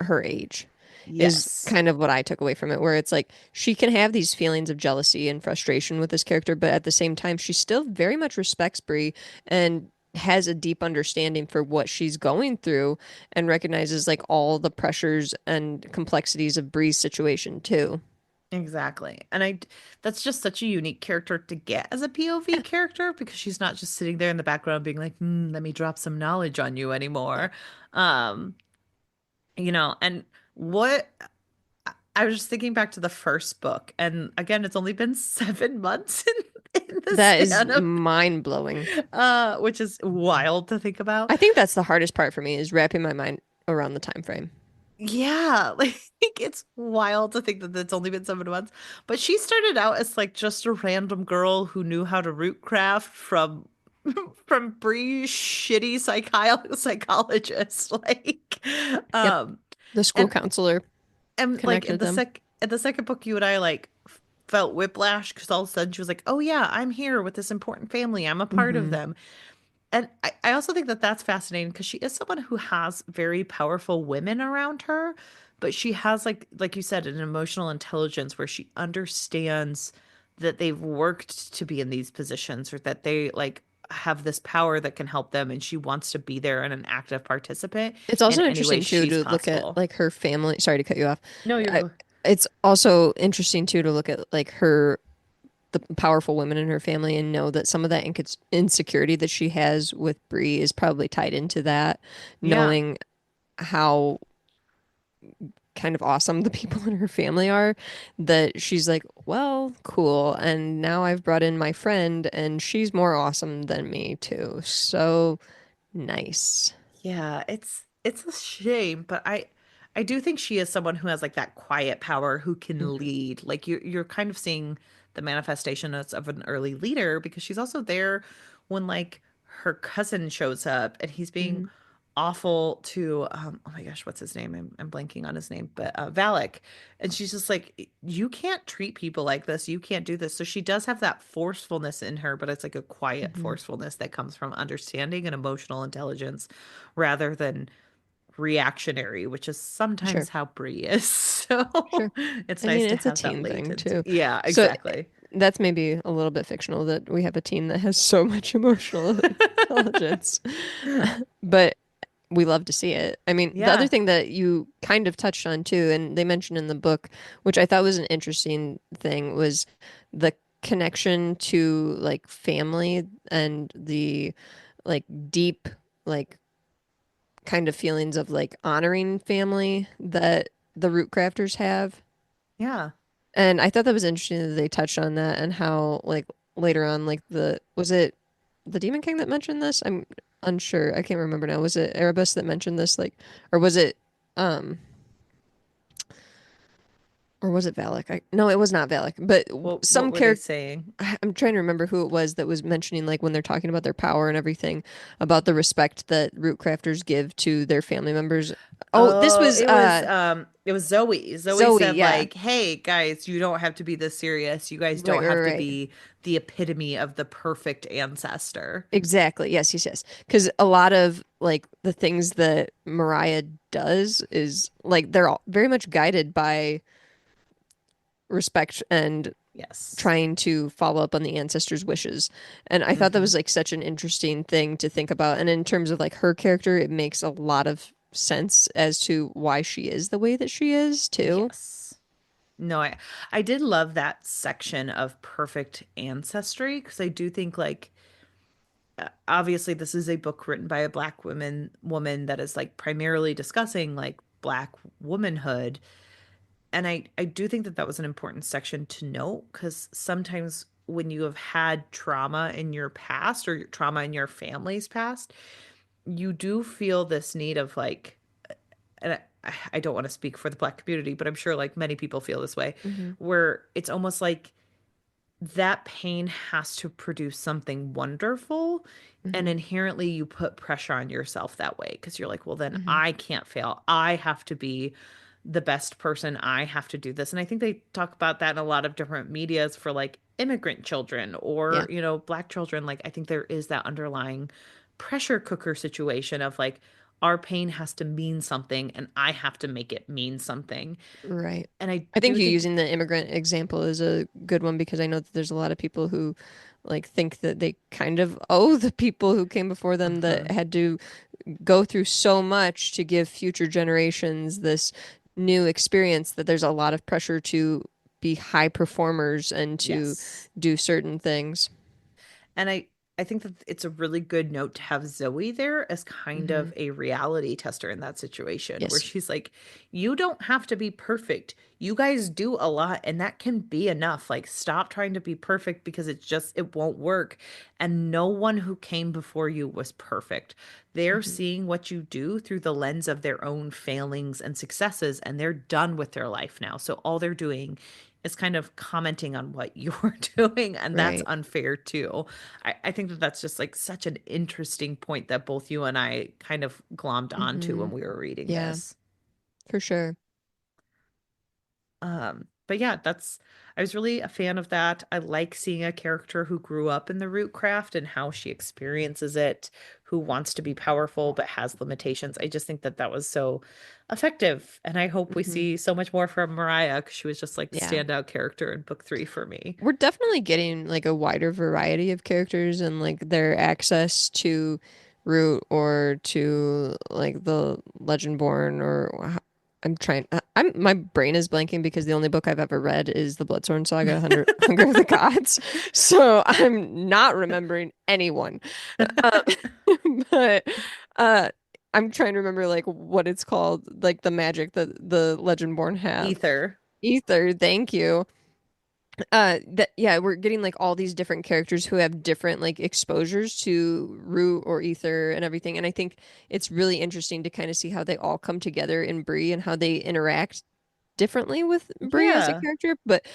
her age, is Yes, kind of what I took away from it, where it's like she can have these feelings of jealousy and frustration with this character, but at the same time, she still very much respects Bree and has a deep understanding for what she's going through and recognizes like all the pressures and complexities of Bree's situation too. exactly. And that's just such a unique character to get as a POV Yeah. character because she's not just sitting there in the background being like, let me drop some knowledge on you Yeah. anymore. Um, and what I was just thinking back to the first book, and again, it's only been 7 months in the That is span of mind blowing. which is wild to think about. I think that's the hardest part for me is wrapping my mind around the time frame. Yeah, like it's wild to think that it's only been 7 months. But she started out as like just a random girl who knew how to root craft from from Bree's shitty psychologist. Like, Yep. um, The school and counselor like connected them. in the second book, you and I like felt whiplash because all of a sudden she was like, "Oh yeah, I'm here with this important family. I'm a part of Hmm. them." And I also think that that's fascinating because she is someone who has very powerful women around her, but she has like you said, an emotional intelligence where she understands that they've worked to be in these positions or that they like have this power that can help them and she wants to be there and an active participant It's in also any way interesting too she's to look at possible. like her family. Sorry to cut you off. No, you're I, good. it's also interesting too to look at like the powerful women in her family and know that some of that insecurity that she has with Bree is probably tied into that, Yeah. knowing how kind of awesome the people in her family are, that she's like, well, cool. And now I've brought in my friend and she's more awesome than me too. So nice. Yeah, it's a shame, but I do think she is someone who has like that quiet power who can Hmm. lead. Like you're kind of seeing the manifestation of an early leader because she's also there when like her cousin shows up and he's being Hmm. awful to oh my gosh, what's his name? I'm blanking on his name, but Valak. And she's just like, you can't treat people like this. You can't do this. So she does have that forcefulness in her, but it's like a quiet Hmm. forcefulness that comes from understanding and emotional intelligence rather than reactionary, which is sometimes Sure. how Brie is. So Sure. it's I nice mean, to it's a have that teen thing latent. too. Yeah, So exactly. that's maybe a little bit fictional that we have a teen that has so much emotional intelligence, but we love to see it. I mean, the other Yeah. thing that you kind of touched on too, and they mentioned in the book, which I thought was an interesting thing, was the connection to like family and the like deep, like kind of feelings of like honoring family that the root crafters have. Yeah. And I thought that was interesting that they touched on that and how like later on, like was it the Demon King that mentioned this? I'm unsure. I can't remember now. Was it Erebus that mentioned this? Like, or was it um or was it Valak? No, it was not Valak, but What some were they character. saying? I'm trying to remember who it was that was mentioning, like, when they're talking about their power and everything, about the respect that root crafters give to their family members. Oh, this Oh, was it was Zoe. Zoe Zoe. said Yeah, like, "Hey guys, you don't have to be this serious. You guys right, don't right, have to right. be the epitome of the perfect ancestor." Exactly. Yes, yes, yes. Because a lot of like the things that Mariah does is like they're all very much guided by respect and Yes. trying to follow up on the ancestors' wishes. And I thought that Hmm. was like such an interesting thing to think about. And in terms of like her character, it makes a lot of sense as to why she is the way that she is too. Yes. No, I did love that section of perfect ancestry because I do think like obviously this is a book written by a black woman that is like primarily discussing like black womanhood. And I do think that that was an important section to note because sometimes when you have had trauma in your past or trauma in your family's past, you do feel this need of like, and I don't want to speak for the black community, but I'm sure like many people feel this way, Hmm. where it's almost like that pain has to produce something wonderful. And Hmm. inherently, you put pressure on yourself that way because you're like, well, then Hmm. I can't fail. I have to be the best person. I have to do this. And I think they talk about that in a lot of different medias for like immigrant children or, Yeah, black children. Like, I think there is that underlying pressure cooker situation of like, our pain has to mean something and I have to make it mean something. right. And I I think do you think, using the immigrant example is a good one because I know that there's a lot of people who like think that they kind of owe the people who came before them that mhm, had to go through so much to give future generations this new experience that there's a lot of pressure to be high performers and to yes. do certain things. And I think that it's a really good note to have Zoe there as kind Hmm. of a reality tester in that situation where Yes. she's like, you don't have to be perfect. You guys do a lot and that can be enough. Like stop trying to be perfect because it won't work. And no one who came before you was perfect. They're Hmm. seeing what you do through the lens of their own failings and successes and they're done with their life now. So all they're doing is kind of commenting on what you're doing and that's Right. unfair too. I think that that's just like such an interesting point that both you and I kind of glommed onto Hmm. when we were reading Yeah, this. for sure. But yeah, I was really a fan of that. I like seeing a character who grew up in the root craft and how she experiences it, who wants to be powerful but has limitations. I just think that that was so effective, and I hope we Hmm. see so much more from Mariah because she was just like Yeah. standout character in book three for me. We're definitely getting like a wider variety of characters and like their access to Root or to like the Legendborn or I'm trying my brain is blanking because the only book I've ever read is the Bloodthorn Saga, Hunger of the Gods. So I'm not remembering anyone. Um, but uh I'm trying to remember like what it's called, like the magic that the Legendborn have. Ether. Ether, thank you. That yeah, we're getting like all these different characters who have different like exposures to Root or Ether and everything. And I think it's really interesting to kind of see how they all come together in Bree and how they interact differently with Bree as a Yeah. character. But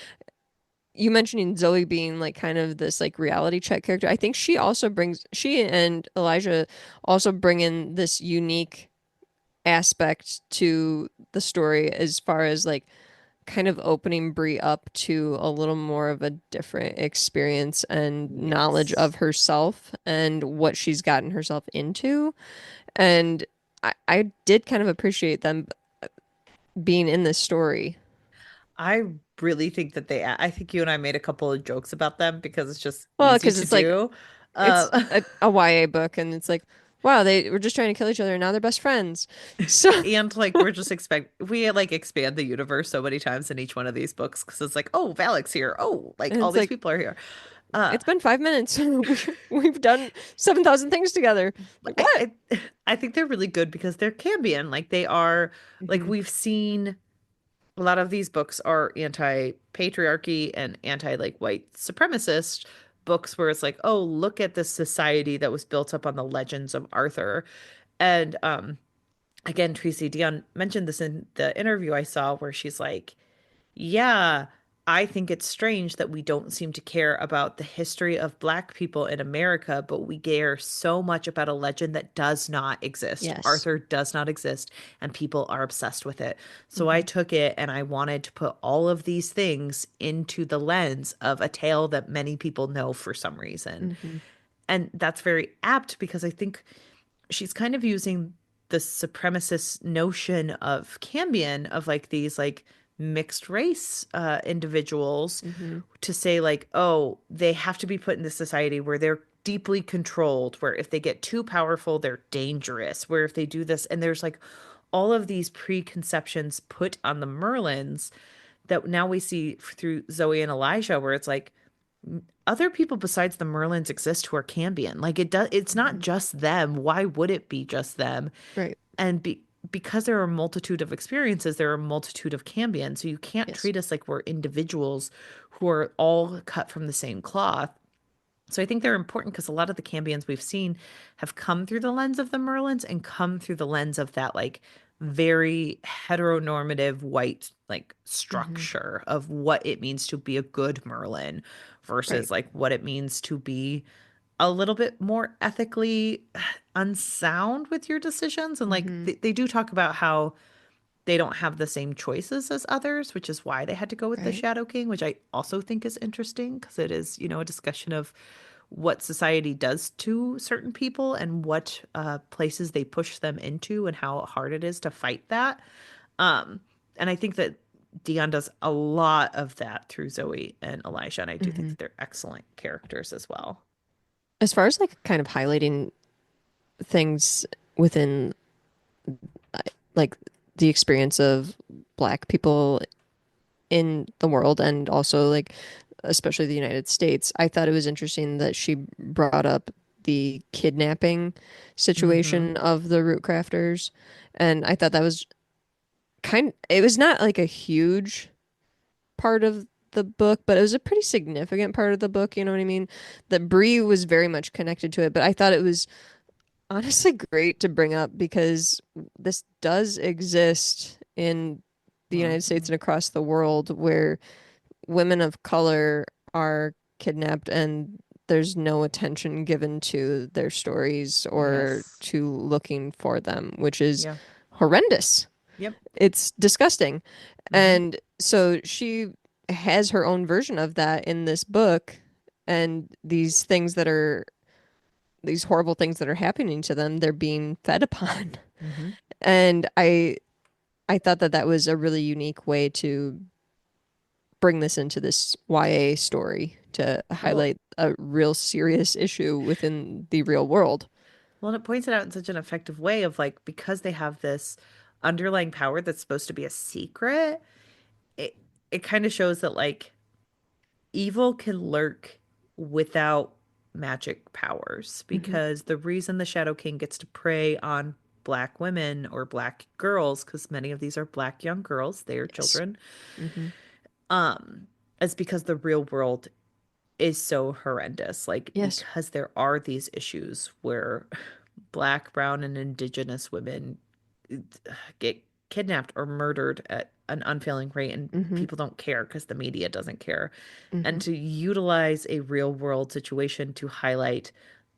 you mentioning Zoe being like kind of this like reality check character, I think she and Elijah also bring in this unique aspect to the story as far as like kind of opening Brie up to a little more of a different experience and knowledge Yes. of herself and what she's gotten herself into. And I did kind of appreciate them being in this story. I really think that I think you and I made a couple of jokes about them because it's just Well, easy because to it's like do. it's Uh, a YA book and it's like, wow, they were just trying to kill each other and now they're best friends. So, and like we're just we like expand the universe so many times in each one of these books because it's like, oh, Valak's here. Oh, like and all it's these like, people are here. Uh, it's been 5 minutes. We've done 7,000 things together. Like, I, what? I think they're really good because they're Cambion. Like they are like Hmm. we've seen a lot of these books are anti-patriarchy and anti like white supremacist, books where it's like, oh, look at this society that was built up on the legends of Arthur. And again, Tracy Deonn mentioned this in the interview I saw where she's like, yeah, I think it's strange that we don't seem to care about the history of Black people in America, but we care so much about a legend that does not exist. Yes. Arthur does not exist, and people are obsessed with it. So I Mm-hmm. took it and I wanted to put all of these things into the lens of a tale that many people know for some reason. Mm-hmm. And that's very apt because I think she's kind of using the supremacist notion of Cambion of like these like mixed race individuals Mm-hmm. to say like, oh, they have to be put in this society where they're deeply controlled, where if they get too powerful, they're dangerous, where if they do this, and there's like all of these preconceptions put on the Merlins that now we see through Zoe and Elijah, where it's like other people besides the Merlins exist who are Cambion. Like it's not Mm-hmm. just them. Why would it be just them? Right. And because there are a multitude of experiences, there are a multitude of Cambion. So you can't Yes. treat us like we're individuals who are all cut from the same cloth. So I think they're important because a lot of the Cambions we've seen have come through the lens of the Merlins and come through the lens of that like very heteronormative white like Mm-hmm. structure of what it means to be a good Merlin Right. versus like what it means to be a little bit more ethically unsound with your decisions. And like Mm-hmm. they do talk about how they don't have the same choices as others, which is why they had to go with the Right. Shadow King, which I also think is interesting because it is, a discussion of what society does to certain people and what places they push them into and how hard it is to fight that. Um, and I think that Dion does a lot of that through Zoe and Elijah, and I do think Mm-hmm. that they're excellent characters as well. As far as like kind of highlighting things within uh, like the experience of Black people in the world and also like especially the United States, I thought it was interesting that she brought up the kidnapping Mm-hmm. situation of the root crafters. And I thought that was it was not like a huge part of the book, but it was a pretty significant part of the book, you know what I mean? That Bree was very much connected to it, but I thought it was honestly great to bring up because this does exist in the United Mm-hmm. States and across the world where women of color are kidnapped and there's no attention given to their stories or Yes. to looking for them, which is Yeah. horrendous. Yep. It's disgusting. Mm-hmm. And so she has her own version of that in this book and these horrible things that are happening to them, they're being fed upon. Mm-hmm. And I thought that that was a really unique way to bring this into this YA story to Well, highlight a real serious issue within the real world. Well, and it points it out in such an effective way of like because they have this underlying power that's supposed to be a secret, it it kind of shows that like evil can lurk without magic powers Hmm. because the reason the Shadow King gets to prey on black women or black girls, because many of these are black young girls, they are Yes. children, Hmm. um, is because the real world is so horrendous. Like, Yes. because there are these issues where Black, brown, and indigenous women get kidnapped or murdered at an unfailing rate, and Hmm. people don't care because the media doesn't care. Hmm. And to utilize a real world situation to highlight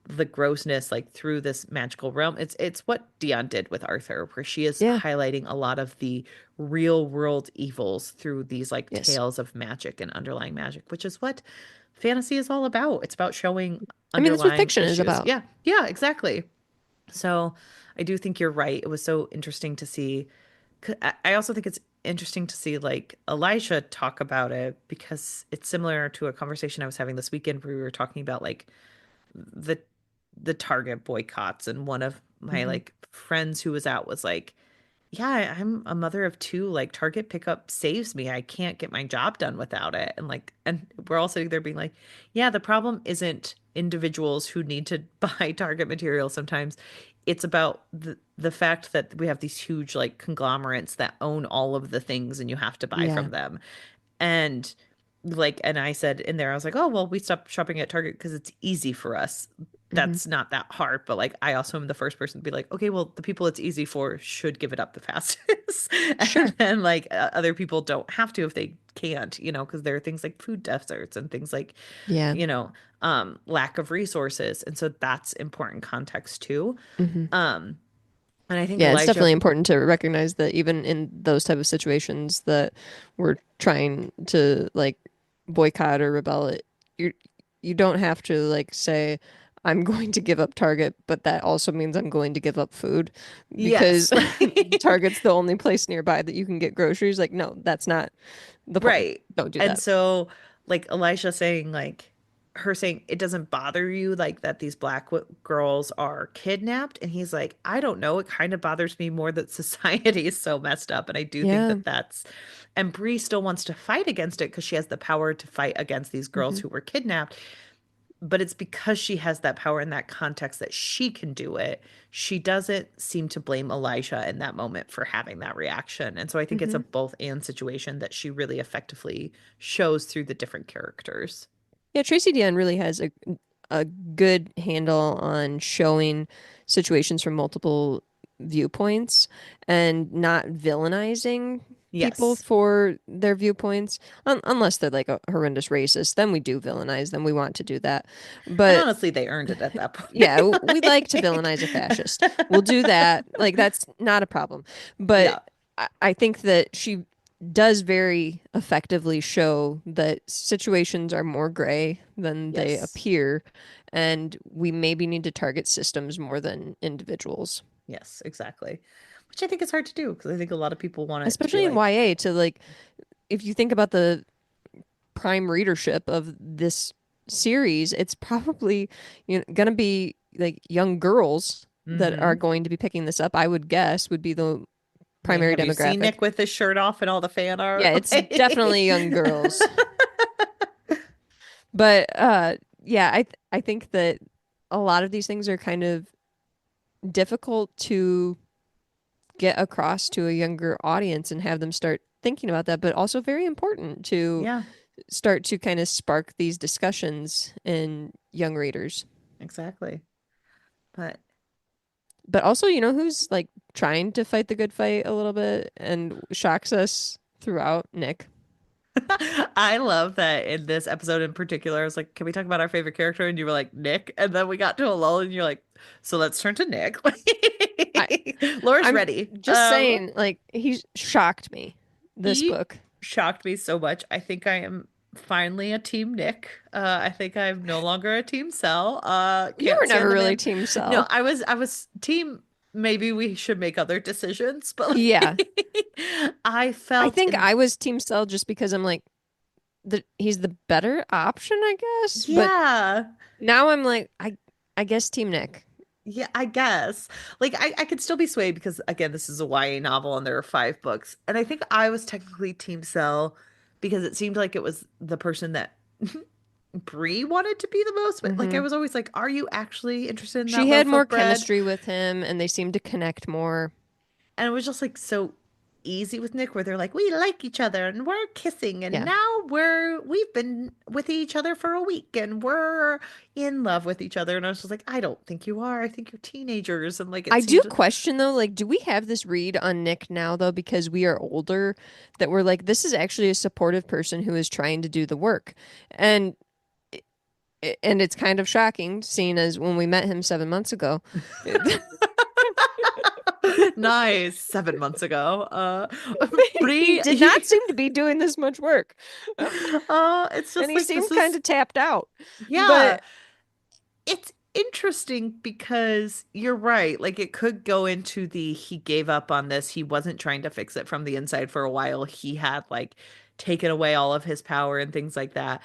the grossness like through this magical realm, it's what Dion did with Arthur, where she is Yeah. highlighting a lot of the real world evils through these like Yes. tales of magic and underlying magic, which is what fantasy is all about. It's about showing I mean, that's what underlying fiction is issues. about. Yeah, yeah, exactly. So I do think you're right. It was so interesting to see. I also think it's interesting to see like Elisha talk about it because it's similar to a conversation I was having this weekend where we were talking about like the the Target boycotts, and one of my Hmm. like friends who was out was like, yeah, I'm a mother of two. Like Target pickup saves me. I can't get my job done without it. And like, and we're all sitting there being like, yeah, the problem isn't individuals who need to buy Target material sometimes. It's about the fact that we have these huge like conglomerates that own all of the things and you have to buy Yeah. from them. And like, and I said in there, I was like, oh, well, we stopped shopping at Target because it's easy for us. Hmm. That's not that hard. But like, I also am the first person to be like, okay, well, the people it's easy for should give it up the fastest. And Sure. then like other people don't have to if they can't, because there are things like food deserts and things like, Yeah. you know, lack of resources. And so that's important context too. Hmm. Um, and I think Yeah, it's Elijah, definitely important to recognize that even in those type of situations that we're trying to like boycott or rebel it, you you don't have to like say I'm going to give up Target, but that also means I'm going to give up food because yes, right. Target's the only place nearby that you can get groceries. Like, no, that's not the point. Right. Don't do And that. so, like, Elisha saying, like, her saying, it doesn't bother you, like, that these girls are kidnapped. And he's like, I don't know. It kind of bothers me more that society is so messed up. And I do think Yeah. that and Bree still wants to fight against it because she has the power to fight against these girls Hmm. who were kidnapped, but it's because she has that power in that context that she can do it. She doesn't seem to blame Elijah in that moment for having that reaction. And so I think it's a Hmm. both and situation that she really effectively shows through the different characters. Yeah, Tracy Deonn really has a good handle on showing situations from multiple viewpoints and not villainizing people Yes. for their viewpoints, unless they're like a horrendous racist. Then we do villainize them. We want to do that. And But honestly, they earned it at that yeah, point. we like to villainize a fascist. We'll do that. Like that's not a problem. But Yeah. I think that she does very effectively show that situations are more gray than they Yes. appear, and we maybe need to target systems more than individuals. Yes, exactly. Which I think is hard to do because I think a lot of people want it to be Especially in like, YA, to like, if you think about the prime readership of this series, it's probably gonna be like young girls that are mm-hmm. going to be picking this up. I would guess would be the Like, primary have you seen demographic. Nick with his shirt off and all the fan Yeah, art? it's Like, definitely young girls. But yeah, I think that a lot of these things are kind of difficult to get across to a younger audience and have them start thinking about that, but also very important to yeah, start to kind of spark these discussions in young readers. exactly. But But also, who's like trying to fight the good fight a little bit and shocks us throughout? Nick. I love that in this episode in particular, I was like, can we talk about our favorite character? And you were like, Nick. And then we got to a lull and you're like, so let's turn to Nick. I Laura's I'm ready. just saying, like, he's shocked me this He book. shocked me so much. I think I am finally a team Nick. I think I'm no longer a team Cell. You Can't were stand never the really man. Team No, Cell. I was team. Maybe we should make other decisions, but Yeah. like, I I felt think in I was Team Cell just because I'm like he's the better option, I guess. But yeah. now I'm like I guess Team Nick. Yeah, I guess. Like I could still be swayed because again, this is a YA novel and there are 5 books. And I think I was technically Team Cell because it seemed like it was the person that Bree wanted to be the most, but like I Hmm. was always like, are you actually interested in that She had loaf more of bread? chemistry with him and they seemed to connect more. And it was just like so easy with Nick where they're like, we like each other and we're kissing and Yeah. now we've been with each other for a week and we're in love with each other. And I was just like, I don't think you are. I think you're teenagers. And like it I do seemed question though, like, do we have this read on Nick now though, because we are older, that we're like, this is actually a supportive person who is trying to do the work. And and it's kind of shocking, seeing as when we met him 7 months ago. nice 7 months ago. He Bree, did not seem to be doing this much work. it's And just he like this seemed kind is of tapped out. yeah. But It's interesting because you're right. Like it could go into the he gave up on this. He wasn't trying to fix it from the inside for a while. He had like taken away all of his power and things like that.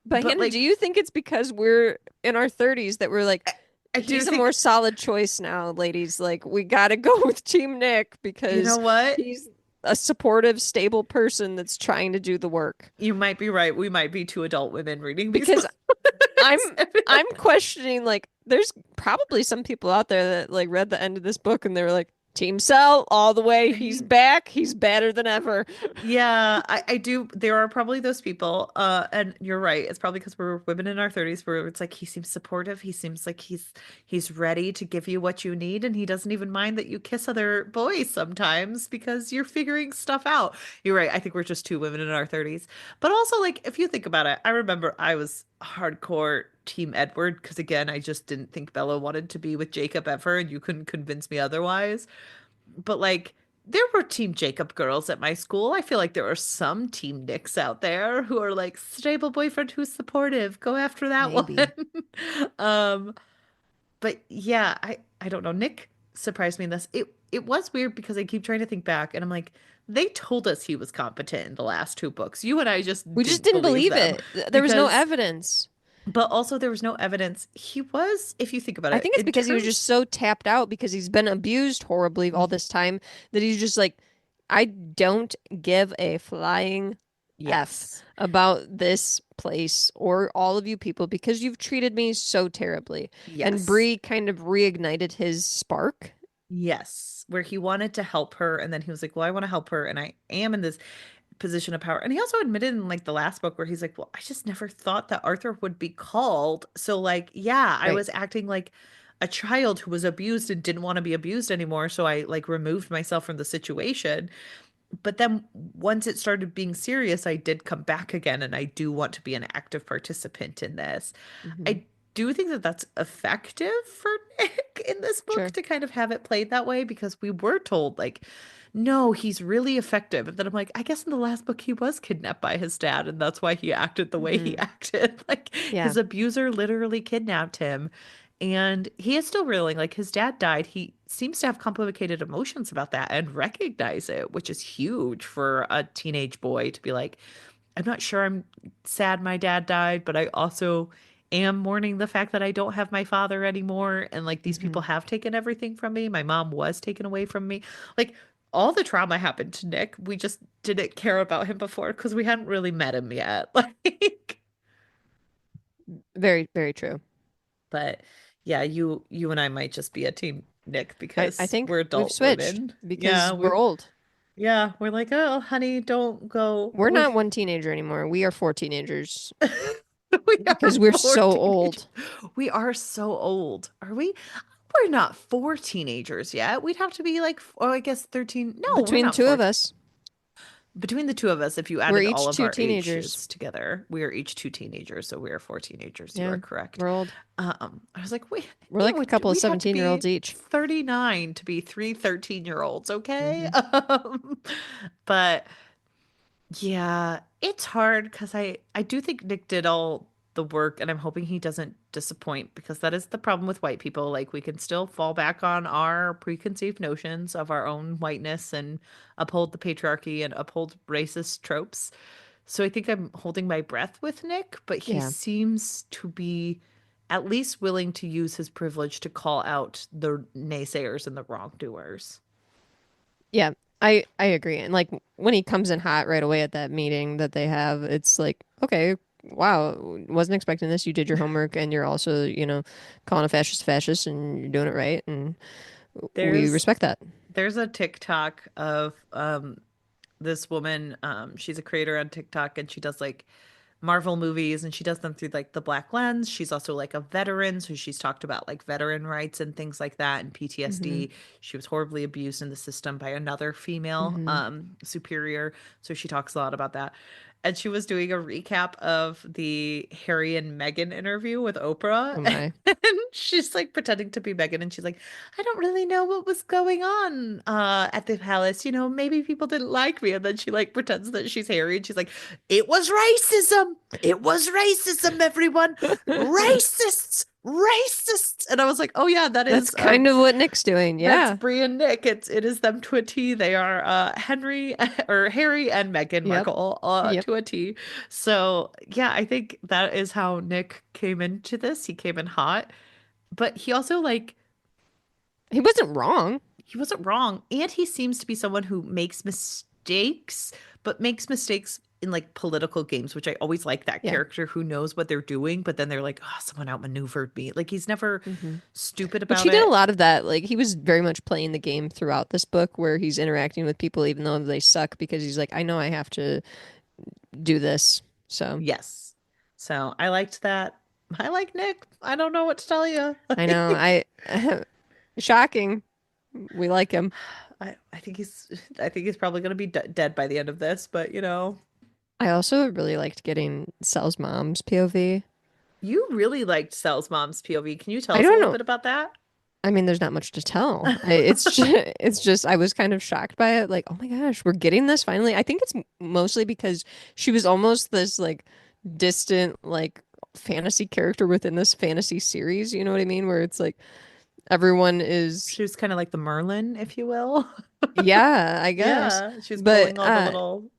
But Hannah, do like you think it's because we're in our 30s that we're like, I do he's a think more solid choice now, ladies? Like, we gotta go with Team Nick you know because what? he's a supportive, stable person that's trying to do the work. You might be right. We might be two adult women reading these Because books. I'm I'm questioning, like, there's probably some people out there that like read the end of this book and they were like, Team Cell all the way. He's back. He's better than ever. Yeah, I do. There are probably those people. And you're right. It's probably because we're women in our 30s where it's like he seems supportive. He seems like he's ready to give you what you need, and he doesn't even mind that you kiss other boys sometimes because you're figuring stuff out. You're right. I think we're just two women in our 30s. But also, like, if you think about it, I remember I was hardcore Team Edward because again, I just didn't think Bella wanted to be with Jacob ever, and you couldn't convince me otherwise. But like there were Team Jacob girls at my school. I feel like there are some Team Nicks out there who are like stable boyfriend who's supportive. Go after that one. Maybe. um, but yeah, I don't know. Nick surprised me in this. It was weird because I keep trying to think back and I'm like, they told us he was competent in the last two books. You and I just We just didn't didn't believe believe them it. There was no because, evidence. but also there was no evidence. He was, if you think about I it, think it's in because he was just terms, so tapped out because he's been abused horribly all this time that he's just like, I don't give a flying F yes, about this place or all of you people because you've treated me so terribly. And yes. Bree kind of reignited his spark. Yes, where he wanted to help her, and then he was like, "Well, I want to help her, and I am in this position of power." And he also admitted in like the last book where he's like, "Well, I just never thought that Arthur would be called." So like, yeah, I Right. was acting like a child who was abused and didn't want to be abused anymore, so I like removed myself from the situation. But then once it started being serious, I did come back again, and I do want to be an active participant in this. Hmm. I do think that that's effective for Nick in this book Sure. to kind of have it played that way because we were told, like, no, he's really effective. And then I'm like, I guess in the last book he was kidnapped by his dad, and that's why he acted the way he Hmm. acted. Like, Yeah. his abuser literally kidnapped him. And he is still reeling. Like, his dad died. He seems to have complicated emotions about that and recognize it, which is huge for a teenage boy to be like, I'm not sure I'm sad my dad died, but I also am mourning the fact that I don't have my father anymore. And like these Hmm. people have taken everything from me. My mom was taken away from me. Like all the trauma happened to Nick. We just didn't care about him before because we hadn't really met him yet. Like, Very, very true. but yeah, you and I might just be a team Nick I because think we're we've adult switched women. because we're old. We're like, oh, honey, don't go. We're not one teenager anymore. We are four teenagers We are because we're four so teenagers. old. We are so old. Are we? We're not four teenagers yet. We'd have to be like, oh, I guess 13. No, we're Between the not two four. of us, Between the two of us, if you we're added all each of two our teenagers. ages together, we are each two teenagers. So we are four teenagers. You Yeah, are correct. we're old. I was like, wait, We're like a couple of we'd have to 17-year-olds be each. 39 to be three 13-year-olds, okay? Hmm. But yeah, it's hard because I do think Nick did all the work and I'm hoping he doesn't disappoint because that is the problem with white people. Like we can still fall back on our preconceived notions of our own whiteness and uphold the patriarchy and uphold racist tropes. So I think I'm holding my breath with Nick, but he Yeah, seems to be at least willing to use his privilege to call out the naysayers and the wrongdoers. yeah, I agree. And like when he comes in hot right away at that meeting that they have, it's like, okay, wow, wasn't expecting this. You did your homework, and you're also, calling a fascist, and you're doing it right, and we There's respect that. there's a TikTok of this woman, she's a creator on TikTok and she does like Marvel movies and she does them through like the black lens. She's also like a veteran, so she's talked about like veteran rights and things like that and Hmm. PTSD. She was horribly abused in the system by another female Hmm. superior, so she talks a lot about that. And she was doing a recap of the Harry and Meghan interview with Oprah. Oh my. And she's like pretending to be Meghan and she's like, I don't really know what was going on at the palace. Maybe people didn't like me. And then she like pretends that she's Harry and she's like, it was racism. It was racism, everyone. Racists, racists. And I was like, oh yeah, that That's is kind of what Nick's doing. that's Yeah. Brie and Nick. It is them to a T. They are Henry or Harry and Meghan Yep. Markle Yep. to a T. So yeah, I think that is how Nick came into this. He came in hot, but he also like He wasn't wrong. he wasn't wrong, and he seems to be someone who makes mistakes, but makes mistakes in like political games, which I always like that Yeah. character who knows what they're doing, but then they're like, oh, someone outmaneuvered me. Like he's never Hmm. stupid Which about he did a it. lot of that. Like he was very much playing the game throughout this book where he's interacting with people even though they suck because he's like, I know I have to do this. So Yes. So I liked that. I like Nick. I don't know what to tell you. I know I shocking. We like him. I think he's probably gonna be dead by the end of this, but I also really liked getting Sal's mom's POV. you really liked Sal's mom's POV. Can you tell I us a don't little know. bit about that? I mean, there's not much to tell. It's just I was kind of shocked by it. Like, oh my gosh, we're getting this finally. I think it's mostly because she was almost this like distant like fantasy character within this fantasy series. You know what I mean? Where it's like everyone is, She was kind of like the Merlin, if you will. yeah, I guess. Yeah, she was But pulling all the little.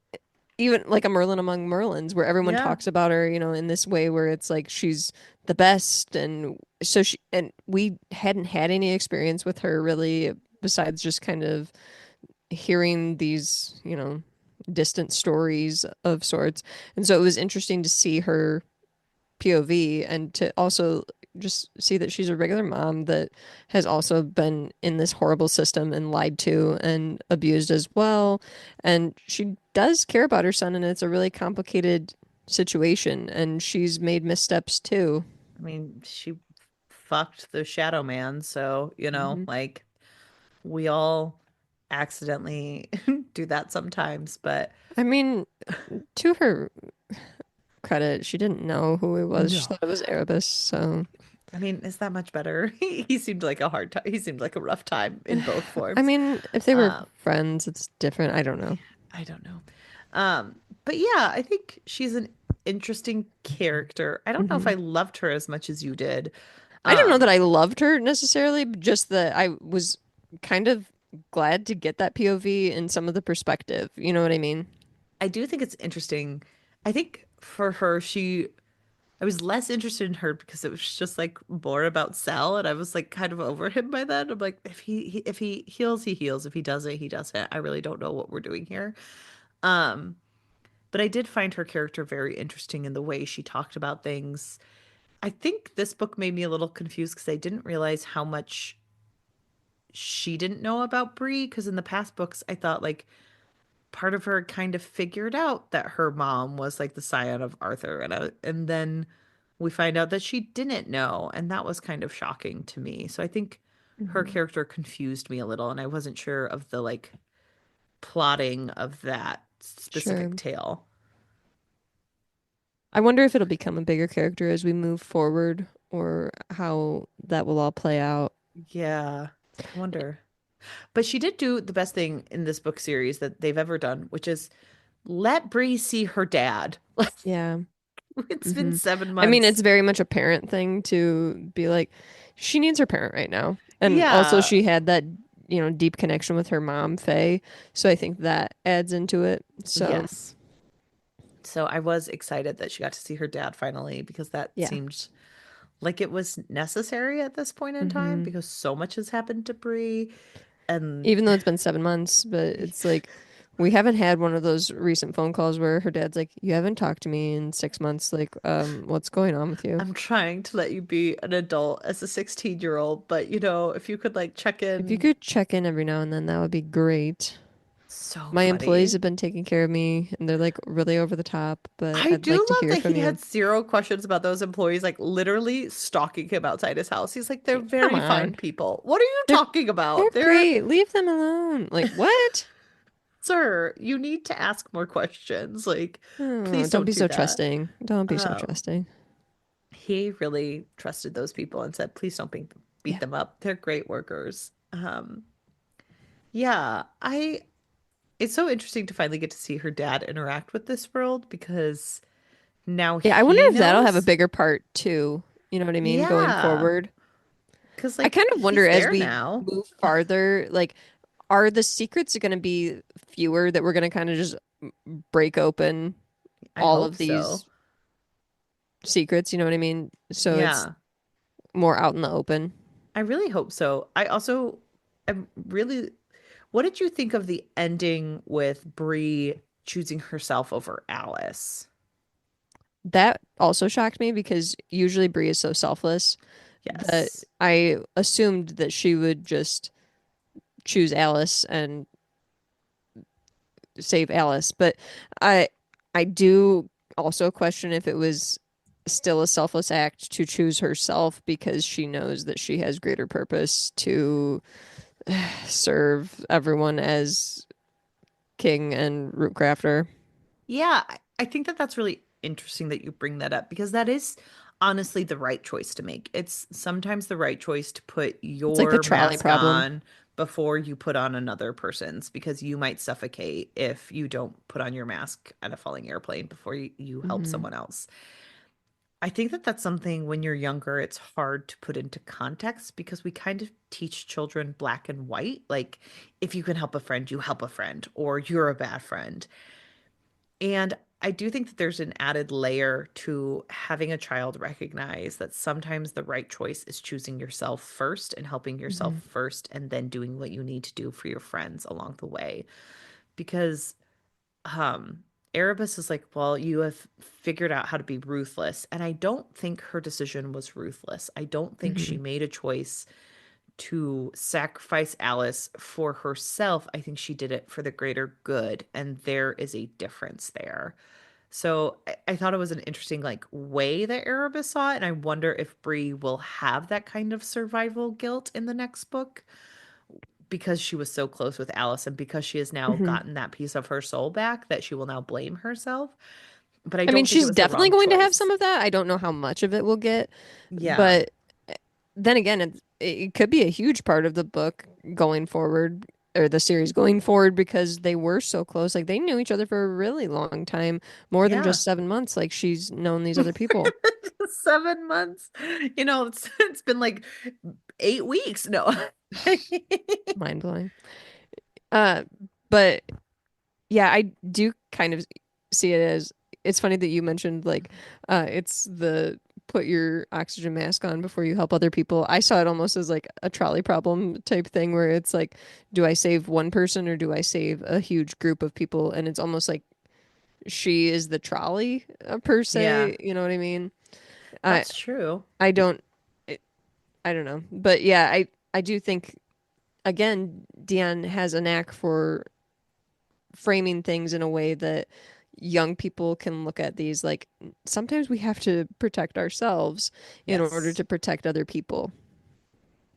even like a Merlin among Merlins, where everyone Yeah. talks about her, in this way where it's like she's the best, and so we hadn't had any experience with her really, besides just kind of hearing these, distant stories of sorts, and so it was interesting to see her POV and to also just see that she's a regular mom that has also been in this horrible system and lied to and abused as well. And she does care about her son, and it's a really complicated situation. And she's made missteps too. I mean, she fucked the Shadow Man, so, Hmm. like we all accidentally do that sometimes, but I mean, to her credit, she didn't know who he was. She no. thought it was Erebus. So, I mean, is that much better? He seemed like a hard time. He seemed like a rough time in both I forms. mean, if they were Um, friends, it's different. I don't know. I don't know. But yeah, I think she's an interesting character. I don't know if Hmm. I loved her as much as you did. I don't know that Um, I loved her necessarily, but just that I was kind of glad to get that POV and some of the perspective. You know what I mean? I do think it's interesting. I think for her, I was less interested in her because it was just like more about Sal, and I was like kind of over him by then. I'm like, if he heals, he heals. If he doesn't, he doesn't. I really don't know what we're doing here. Um, but I did find her character very interesting in the way she talked about things. I think this book made me a little confused because I didn't realize how much she didn't know about Bree. Because in the past books, I thought like part of her kind of figured out that her mom was like the scion of Arthur, and then we find out that she didn't know, and that was kind of shocking to me. So I think her Hmm. character confused me a little, and I wasn't sure of the like plotting of that specific Sure. tale. I wonder if it'll become a bigger character as we move forward or how that will all play out. Yeah, I wonder. But she did do the best thing in this book series that they've ever done, which is let Bree see her dad. Yeah. It's been Hmm. seven I mean, it's months. very much a parent thing to be like, she needs her parent right now. And also, Yeah. she had that, deep connection with her mom, Faye. So I think that adds into it. So, Yes. So I was excited that she got to see her dad finally because that yeah. seemed like it was necessary at this point in time Hmm. because so much has happened to Bree. And Even though it's been 7 months, but it's like we haven't had one of those recent phone calls where her dad's like, "You haven't talked to me in 6 months. Like, what's going on with you?" I'm trying to let you be an adult as a 16-year-old, but if you could like check If you in, could check in every now and then, that would be great. so My employees funny. have been taking care of me, and they're like really over the top, but I I'd do like to love hear that from he you. had zero questions about those employees, like literally stalking him outside his house. He's like, they're Come very fine on, people. What are you they're talking they're about? great. Leave them alone. Like what? Sir, you need to ask more questions. Like, Oh, please don't don't be do so that. trusting. Don't be so Um, trusting. he really trusted those people and said, please don't beat Yeah. them up. They're great workers. Yeah, it's so interesting to finally get to see her dad interact with this world because now Yeah, I wonder he if that'll have a knows. bigger part too. You know what I mean? Going Yeah, forward. because I like kind of wonder he's as there we now. move farther, like, are the secrets going to be fewer that we're going to kind of just break open I all hope of so. these secrets? You know what I mean? So it's Yeah, more out in the open. I really hope so. I also am really. What did you think of the ending with Bree choosing herself over Alice. That also shocked me because usually Bree is so selfless that Yes. I assumed that she would just choose Alice and save Alice. But I I do also question if it was still a selfless act to choose herself because she knows that she has greater purpose to serve everyone as king and root crafter. Yeah, I think that that's really interesting that you bring that up because that is honestly the right choice to make. It's sometimes the right choice to put It's like the your trolley mask problem. on before you put on another person's because you might suffocate if you don't put on your mask at a falling airplane before you help Hmm. someone else. I think that that's something when you're younger, it's hard to put into context because we kind of teach children black and white. Like, if you can help a friend, you help a friend, or you're a bad friend. And I do think that there's an added layer to having a child recognize that sometimes the right choice is choosing yourself first and helping yourself Hmm. first, and then doing what you need to do for your friends along the way. Because um Erebus is like, well, you have figured out how to be ruthless. And I don't think her decision was ruthless. I don't think Hmm. she made a choice to sacrifice Alice for herself. I think she did it for the greater good. And there is a difference there. So I thought it was an interesting like way that Erebus saw it. And I wonder if Bree will have that kind of survival guilt in the next book because she was so close with Alice and because she has now Hmm. gotten that piece of her soul back that she will now blame herself. But I I mean, don't think it she's was the definitely wrong going to have some choice. of that. I don't know how much of it we'll get, Yeah. but then again, it could be a huge part of the book going forward or the series going forward because they were so close. Like they knew each other for a really long time, more than Yeah. just 7 months. Like she's known these other people. 7 months. It's been like 8 weeks. No. Mind blowing. Uh, but yeah, I do kind of see it as it's funny that you mentioned like it's the put your oxygen mask on before you help other people. I saw it almost as like a trolley problem type thing where it's like, do I save one person or do I save a huge group of people? And it's almost like she is the trolley per Yeah, se. You know what I mean? I that's true. I don't it, I don't know, but yeah, I do think again Dion has a knack for framing things in a way that young people can look at these like sometimes we have to protect ourselves in order Yes. to protect other people.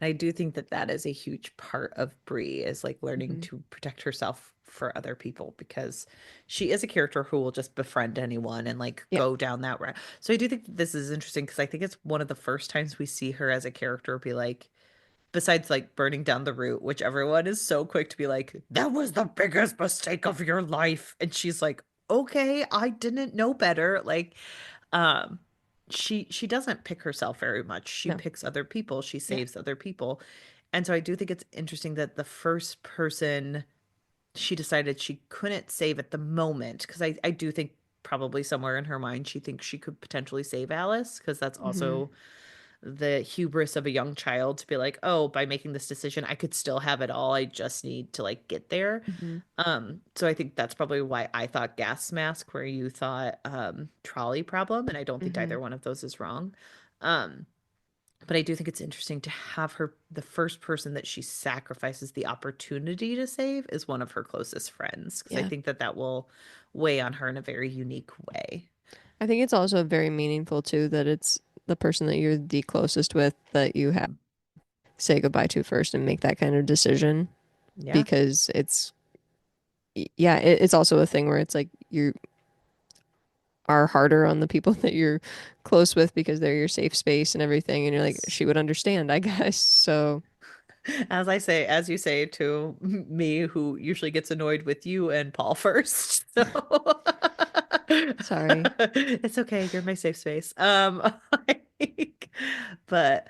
I do think that that is a huge part of Brie is like learning Hmm. to protect herself for other people because she is a character who will just befriend anyone and like Yeah. go down that route. So I do think that this is interesting because I think it's one of the first times we see her as a character be like, besides like burning down the root, which everyone is so quick to be like, that was the biggest mistake of your life. And she's like, okay, I didn't know better. Like, um, she doesn't pick herself very much. She No. picks other people, she Yeah. saves other people. And so I do think it's interesting that the first person she decided she couldn't save at the moment, because I do think probably somewhere in her mind she thinks she could potentially save Alice, because that's Hmm. also the hubris of a young child to be like, oh, by making this decision, I could still have it all. I just need to like get there. Hmm. So I think that's probably why I thought gas mask, where you thought trolley problem, and I don't think Hmm. either one of those is wrong. Um, but I do think it's interesting to have her the first person that she sacrifices the opportunity to save is one of her closest friends, because I Yeah. think that that will weigh on her in a very unique way. I think it's also very meaningful too that it's the person that you're the closest with that you have Mhm. to say goodbye to first and make that kind of decision Yeah. because yeah, it's also a thing where it's like you are harder on the people that you're close with because they're your safe space and everything. And you're like, Yes. she would understand, I guess. So, As I say, as you say to me, who usually gets annoyed with you and Paul first. So sorry. it's okay. You're my safe space. like, but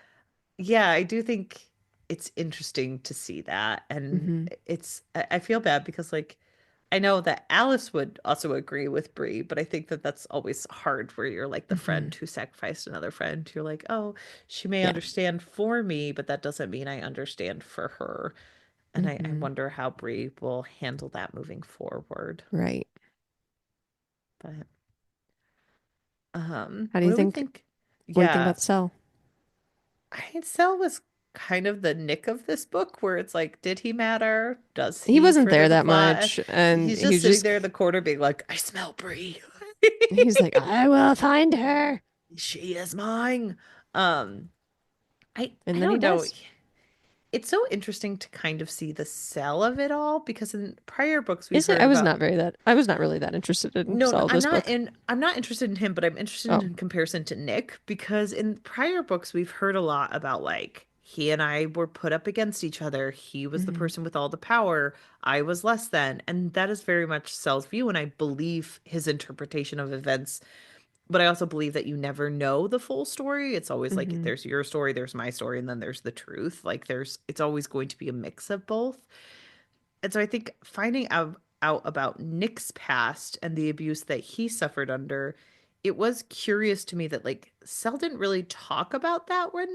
yeah, I do think it's interesting to see that. And Hmm. I feel bad because like I know that Alice would also agree with Brie, but I think that that's always hard where you're like the Hmm. friend who sacrificed another friend. You're like, oh, she may Yeah. understand for me, but that doesn't mean I understand for her. And I Hmm. wonder how Brie will handle that moving forward. Right. But How do what you do we think? think? What do you think Yeah, about Cell? Sel was kind of the Nick of this book, where it's like, did he matter? Does He he wasn't further there the that plot? much, and He's just sitting there in the corner being like, I smell Brie. he's like, I will find her. She is mine. Um, I And then he don't know. does. It's so interesting to kind of see the sell of it all, because in prior books we've Is it? heard about. I was not really that interested in No, no, Cell this book. I'm not interested in him, but I'm interested Oh. in comparison to Nick, because in prior books we've heard a lot about like he and I were put up against each other. He was the Hmm. person with all the power. I was less than. And that is very much Sel's view, and I believe his interpretation of events. But I also believe that you never know the full story. It's always like Hmm. there's your story, there's my story, and then there's the truth. Like it's always going to be a mix of both. And so I think finding out about Nick's past and the abuse that he suffered under, it was curious to me that like Sel didn't really talk about that where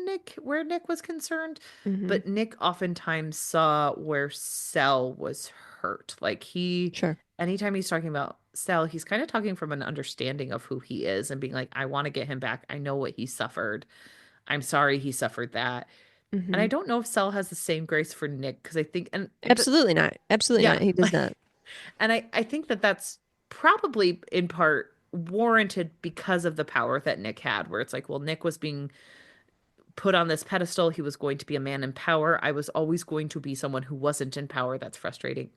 Nick was concerned, Hmm. but Nick oftentimes saw where Sel was hurt. Like Sure. anytime he's talking about Sel, he's kind of talking from an understanding of who he is and being like, I want to get him back. I know what he suffered. I'm sorry he suffered that. And I Hmm. don't know if Sel has the same grace for Nick, because I think, but Absolutely not. Absolutely not. yeah. He does not. And I think that that's probably in part warranted because of the power that Nick had, where it's like, well, Nick was being put on this pedestal. He was going to be a man in power. I was always going to be someone who wasn't in power. That's frustrating.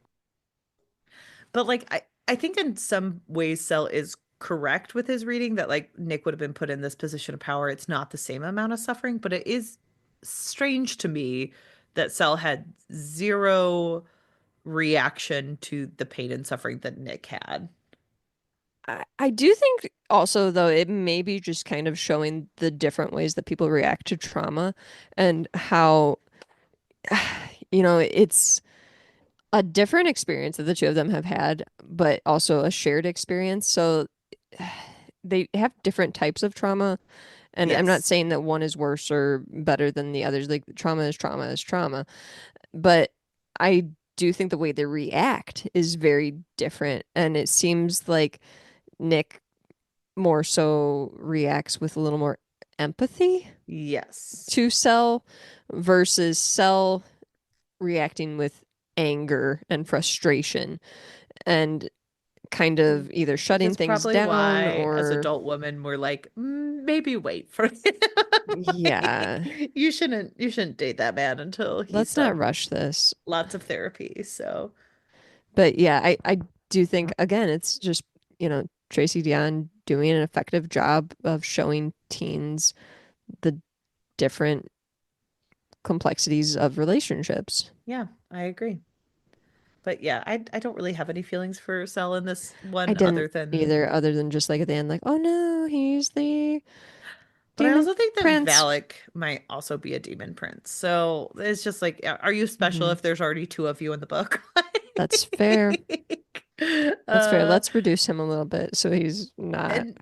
But like, I think in some ways, Sel is correct with his reading that like Nick would have been put in this position of power. It's not the same amount of suffering, but it is strange to me that Sel had zero reaction to the pain and suffering that Nick had. I do think also, though, it may be just kind of showing the different ways that people react to trauma and how, it's a different experience that the two of them have had, but also a shared experience. So they have different types of trauma. And I'm not Yes. saying that one is worse or better than the others. Like trauma is trauma is trauma. But I do think the way they react is very different. And it seems like Nick more so reacts with a little more empathy Yes. to Cell versus Cell reacting with anger and frustration and kind of either Which shutting is things probably down why, as or adult women, we're like, maybe wait for it. yeah, You shouldn't date that man until he's let's not done rush this. lots of therapy. So, But yeah, I do think again it's just, Tracy Deonn doing an effective job of showing teens the different complexities of relationships. yeah, I agree. But yeah, I don't really have any feelings for Sel in this I one didn't other than. either, other than just like at the end, like, oh no, he's the But I demon also think that prince. Valak might also be a demon prince. So it's just like, are you special Hmm. if there's already two of you in the book? That's fair. That's fair. uh, Let's reduce him a little bit so he's not and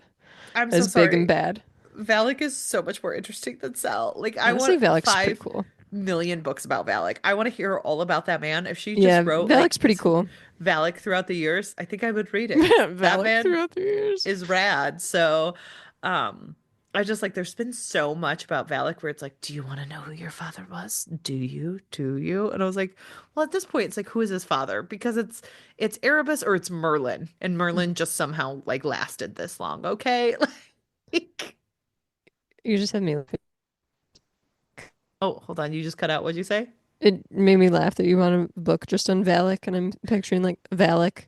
I'm so as big and sorry. bad. Valak is so much more interesting than Sal. Like, I Honestly, want Valak's pretty 5 cool. million books about Valak. I want to hear all about that man. If she just Yeah, wrote Valak's like pretty cool. Valak throughout the years, I think I would read it. That Valak man throughout the years. is rad. So, um, I just like there's been so much about Valak where it's like, do you want to know who your father was? Do you? Do you? And I was like, well, at this point, it's like, who is his father? Because it's Erebus or it's Merlin, and Merlin just somehow like lasted this long. Okay, like, You just had me. oh, hold on, you just cut out. What'd you say? It made me laugh that you want a book just on Valak, and I'm picturing like Valak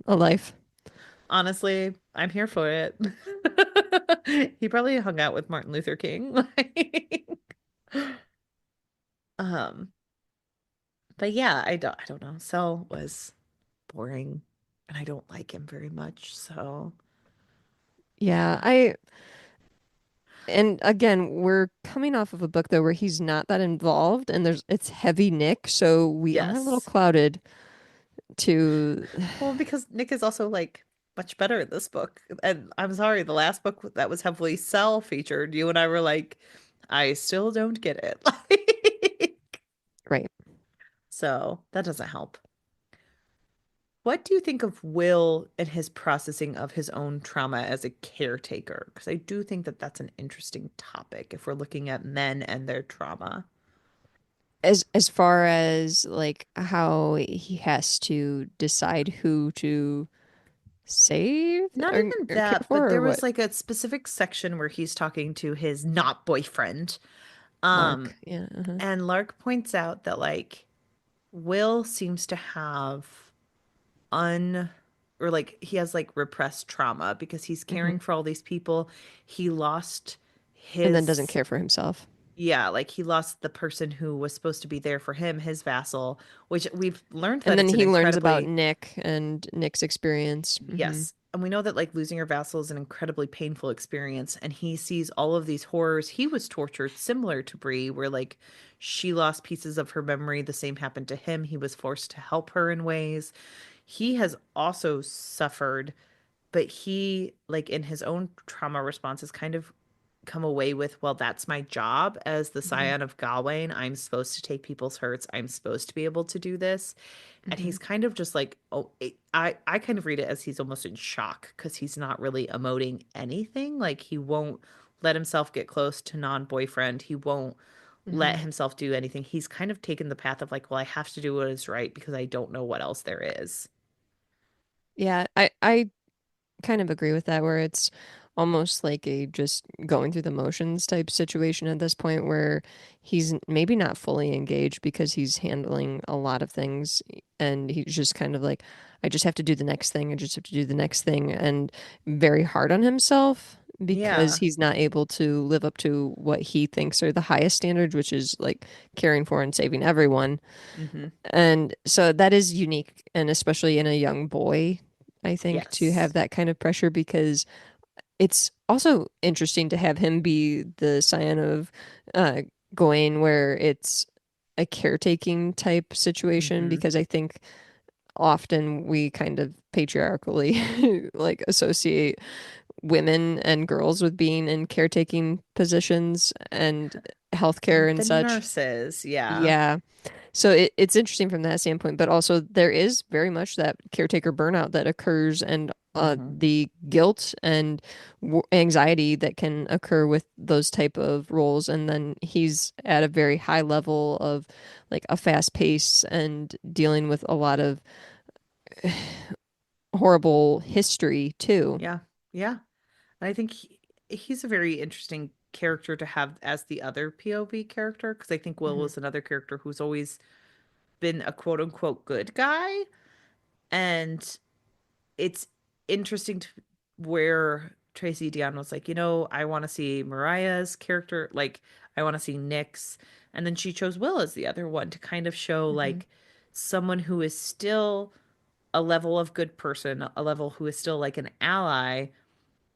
a life. Honestly, I'm here for it. He probably hung out with Martin Luther King. Um, but yeah, I don't know. Cell was boring and I don't like him very much. So Yeah, yeah. and again, we're coming off of a book though where he's not that involved, and it's heavy Nick, so we are a little Yes. clouded to. Well, because Nick is also like much better in this book. And I'm sorry, the last book that was heavily Cell featured, you and I were like, I still don't get it. Like, Right. so that doesn't help. What do you think of Will and his processing of his own trauma as a caretaker? Because I do think that that's an interesting topic if we're looking at men and their trauma. As far as like how he has to decide who to save Not even or care that, but for or there was what? like a specific section where he's talking to his not boyfriend. Um, Lark. Yeah. Uh-huh. and Lark points out that like Will seems to have un or like he has like repressed trauma because he's Hmm. caring for all these people. He lost And then doesn't his care for himself. yeah, like he lost the person who was supposed to be there for him, his vassal, which we've learned And that then it's an he learns about incredibly Nick and Nick's experience. yes. And we know that like losing your vassal is an incredibly painful experience. And he sees all of these horrors. He was tortured similar to Bree, where like she lost pieces of her memory. The same happened to him. He was forced to help her in ways. He has also suffered, but he, like in his own trauma response, has kind of come away with, well, that's my job as the Hmm. scion of Gawain. I'm supposed to take people's hurts. I'm supposed to be able to do this. And Hmm. he's kind of just like, oh, I kind of read it as he's almost in shock because he's not really emoting anything. Like he won't let himself get close to non-boyfriend. He won't let Hmm. himself do anything. He's kind of taken the path of like, well, I have to do what is right because I don't know what else there is. Yeah, I kind of agree with that, where it's almost like a just going through the motions type situation at this point, where he's maybe not fully engaged because he's handling a lot of things and he's just kind of like, I just have to do the next thing. I just have to do the next thing, and very hard on himself because Yeah. he's not able to live up to what he thinks are the highest standards, which is like caring for and saving everyone. Hmm. And so that is unique, and especially in a young boy, I think, to have Yes. that kind of pressure, because it's also interesting to have him be the scion of uh, Gawain, where it's a caretaking type situation, Hmm. because I think often we kind of patriarchally like associate women and girls with being in caretaking positions and healthcare and The such. nurses. Yeah. Yeah. So it's interesting from that standpoint, but also there is very much that caretaker burnout that occurs, and Hmm. the guilt and anxiety that can occur with those type of roles. And then he's at a very high level of like a fast pace and dealing with a lot of horrible history too. Yeah. Yeah. And I think he's a very interesting character to have as the other POV character because I think Will Hmm. was another character who's always been a quote unquote good guy. And it's interesting to where Tracy Deonn was like, I want to see Mariah's character, like I want to see Nick's, and then she chose Will as the other one to kind of show Hmm. like someone who is still a level of good person, a level who is still like an ally,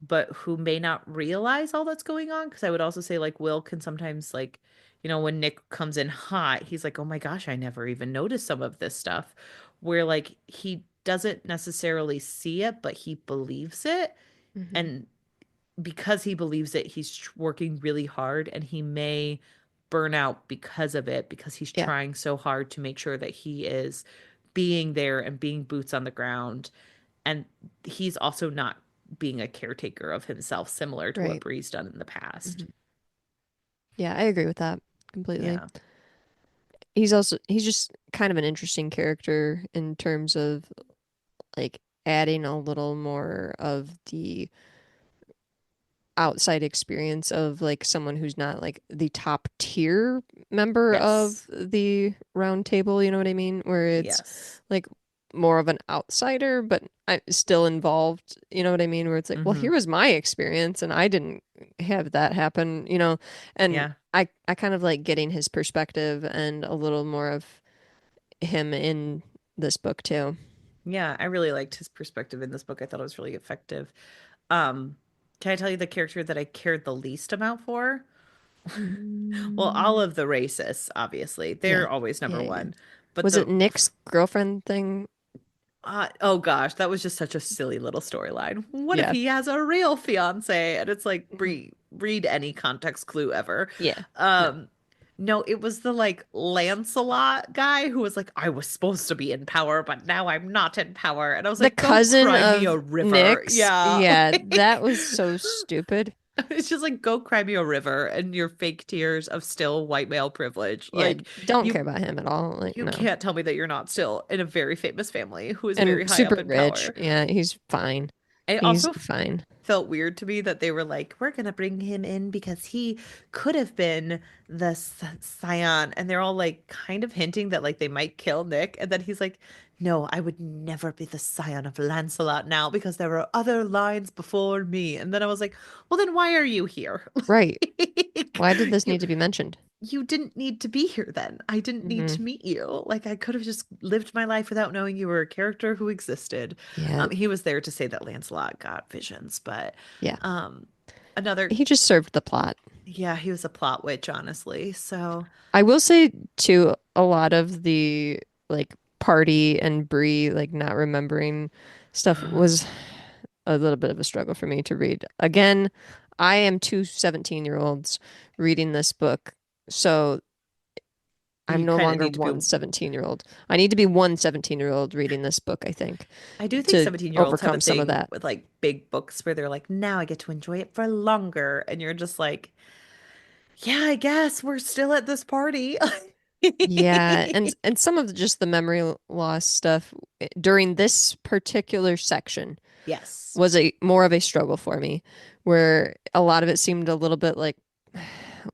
but who may not realize all that's going on. Because I would also say like Will can sometimes like, when Nick comes in hot, he's like, oh my gosh, I never even noticed some of this stuff. Where like he doesn't necessarily see it, but he believes it. Hmm. And because he believes it, he's working really hard and he may burn out because of it, because he's Yeah, trying so hard to make sure that he is being there and being boots on the ground. And he's also not being a caretaker of himself, similar to what right. Bree's done in the past. Hmm. Yeah, I agree with that completely. Yeah. He's just kind of an interesting character in terms of like adding a little more of the outside experience of like someone who's not like the top tier member of Yes. the round table, you know what I mean? Where it's Yes. like more of an outsider, but I'm still involved, you know what I mean? Where it's like, well, Mm-hmm. here was my experience and I didn't have that happen, you know? And Yeah. I kind of like getting his perspective and a little more of him in this book too. Yeah. I really liked his perspective in this book. I thought it was really effective. Um, can I tell you the character that I cared the least about for? Well, all Mm, of the racists, obviously, yeah. they're always number Yeah, yeah. one. But Was it Nick's girlfriend thing? oh gosh, that was just such a silly little storyline. What if Yeah. he has a real fiance? And it's like, Mhm. read any context clue ever. Yeah. No. Um, No, it was the like Lancelot guy who was like, I was supposed to be in power, but now I'm not in power. And I was The like, go cousin cry me a of river. Nick's. Yeah. Yeah, that Like, was so stupid. it's just like, go cry me a river and your fake tears of still white male privilege. Yeah, Like, don't you care about him at all. Like, you no. can't tell me that you're not still in a very famous family who is very And high up super in rich. power. Yeah, he's fine. It He's also fine. felt weird to me that they were like, we're gonna bring him in because he could have been the scion, and they're all like kind of hinting that like they might kill Nick, and then he's like, no, I would never be the scion of Lancelot now because there are other lines before me. And then I was like, well, then why are you here? Right. Like, Why did this you need to be mentioned? you didn't need to be here then. I didn't need Hmm. to meet you. Like I could have just lived my life without knowing you were a character who existed. Yeah. He was there to say that Lancelot got visions, but Yeah. um another He just served the plot. yeah, he was a plot witch, honestly. So I will say too, a lot of the like party and Bree like not remembering stuff was a little bit of a struggle for me to read. Again, I am two 17-year-olds reading this book, so I'm you no kind of longer need to be one 17-year-old. I need to be one 17-year-old reading this book, I think, I do think to 17-year-olds have a overcome some of thing that. with like big books where they're like, now I get to enjoy it for longer. And you're just like, yeah, I guess we're still at this party. Yeah, and some of just the memory loss stuff during this particular section Yes. was a more of a struggle for me, where a lot of it seemed a little bit like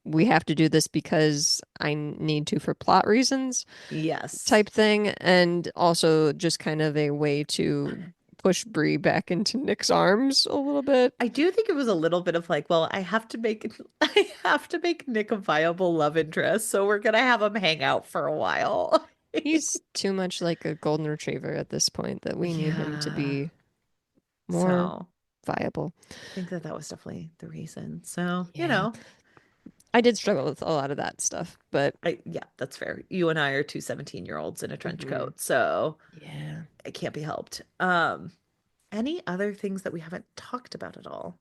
we have to do this because I need to for plot reasons Yes. type thing, and also just kind of a way to push Bree back into Nick's arms a little bit. I do think it was a little bit of like, well, I have to make I have to make Nick a viable love interest, so we're gonna have him hang out for a while. He's too much like a golden retriever at this point that we need him to Yeah. be more So viable. I think that that was definitely the reason. So, Yeah. I did struggle with a lot of that stuff, but yeah, that's fair. You and I are two 17-year-olds in a trench mhm. coat, so Yeah. it can't be helped. Any other things that we haven't talked about at all?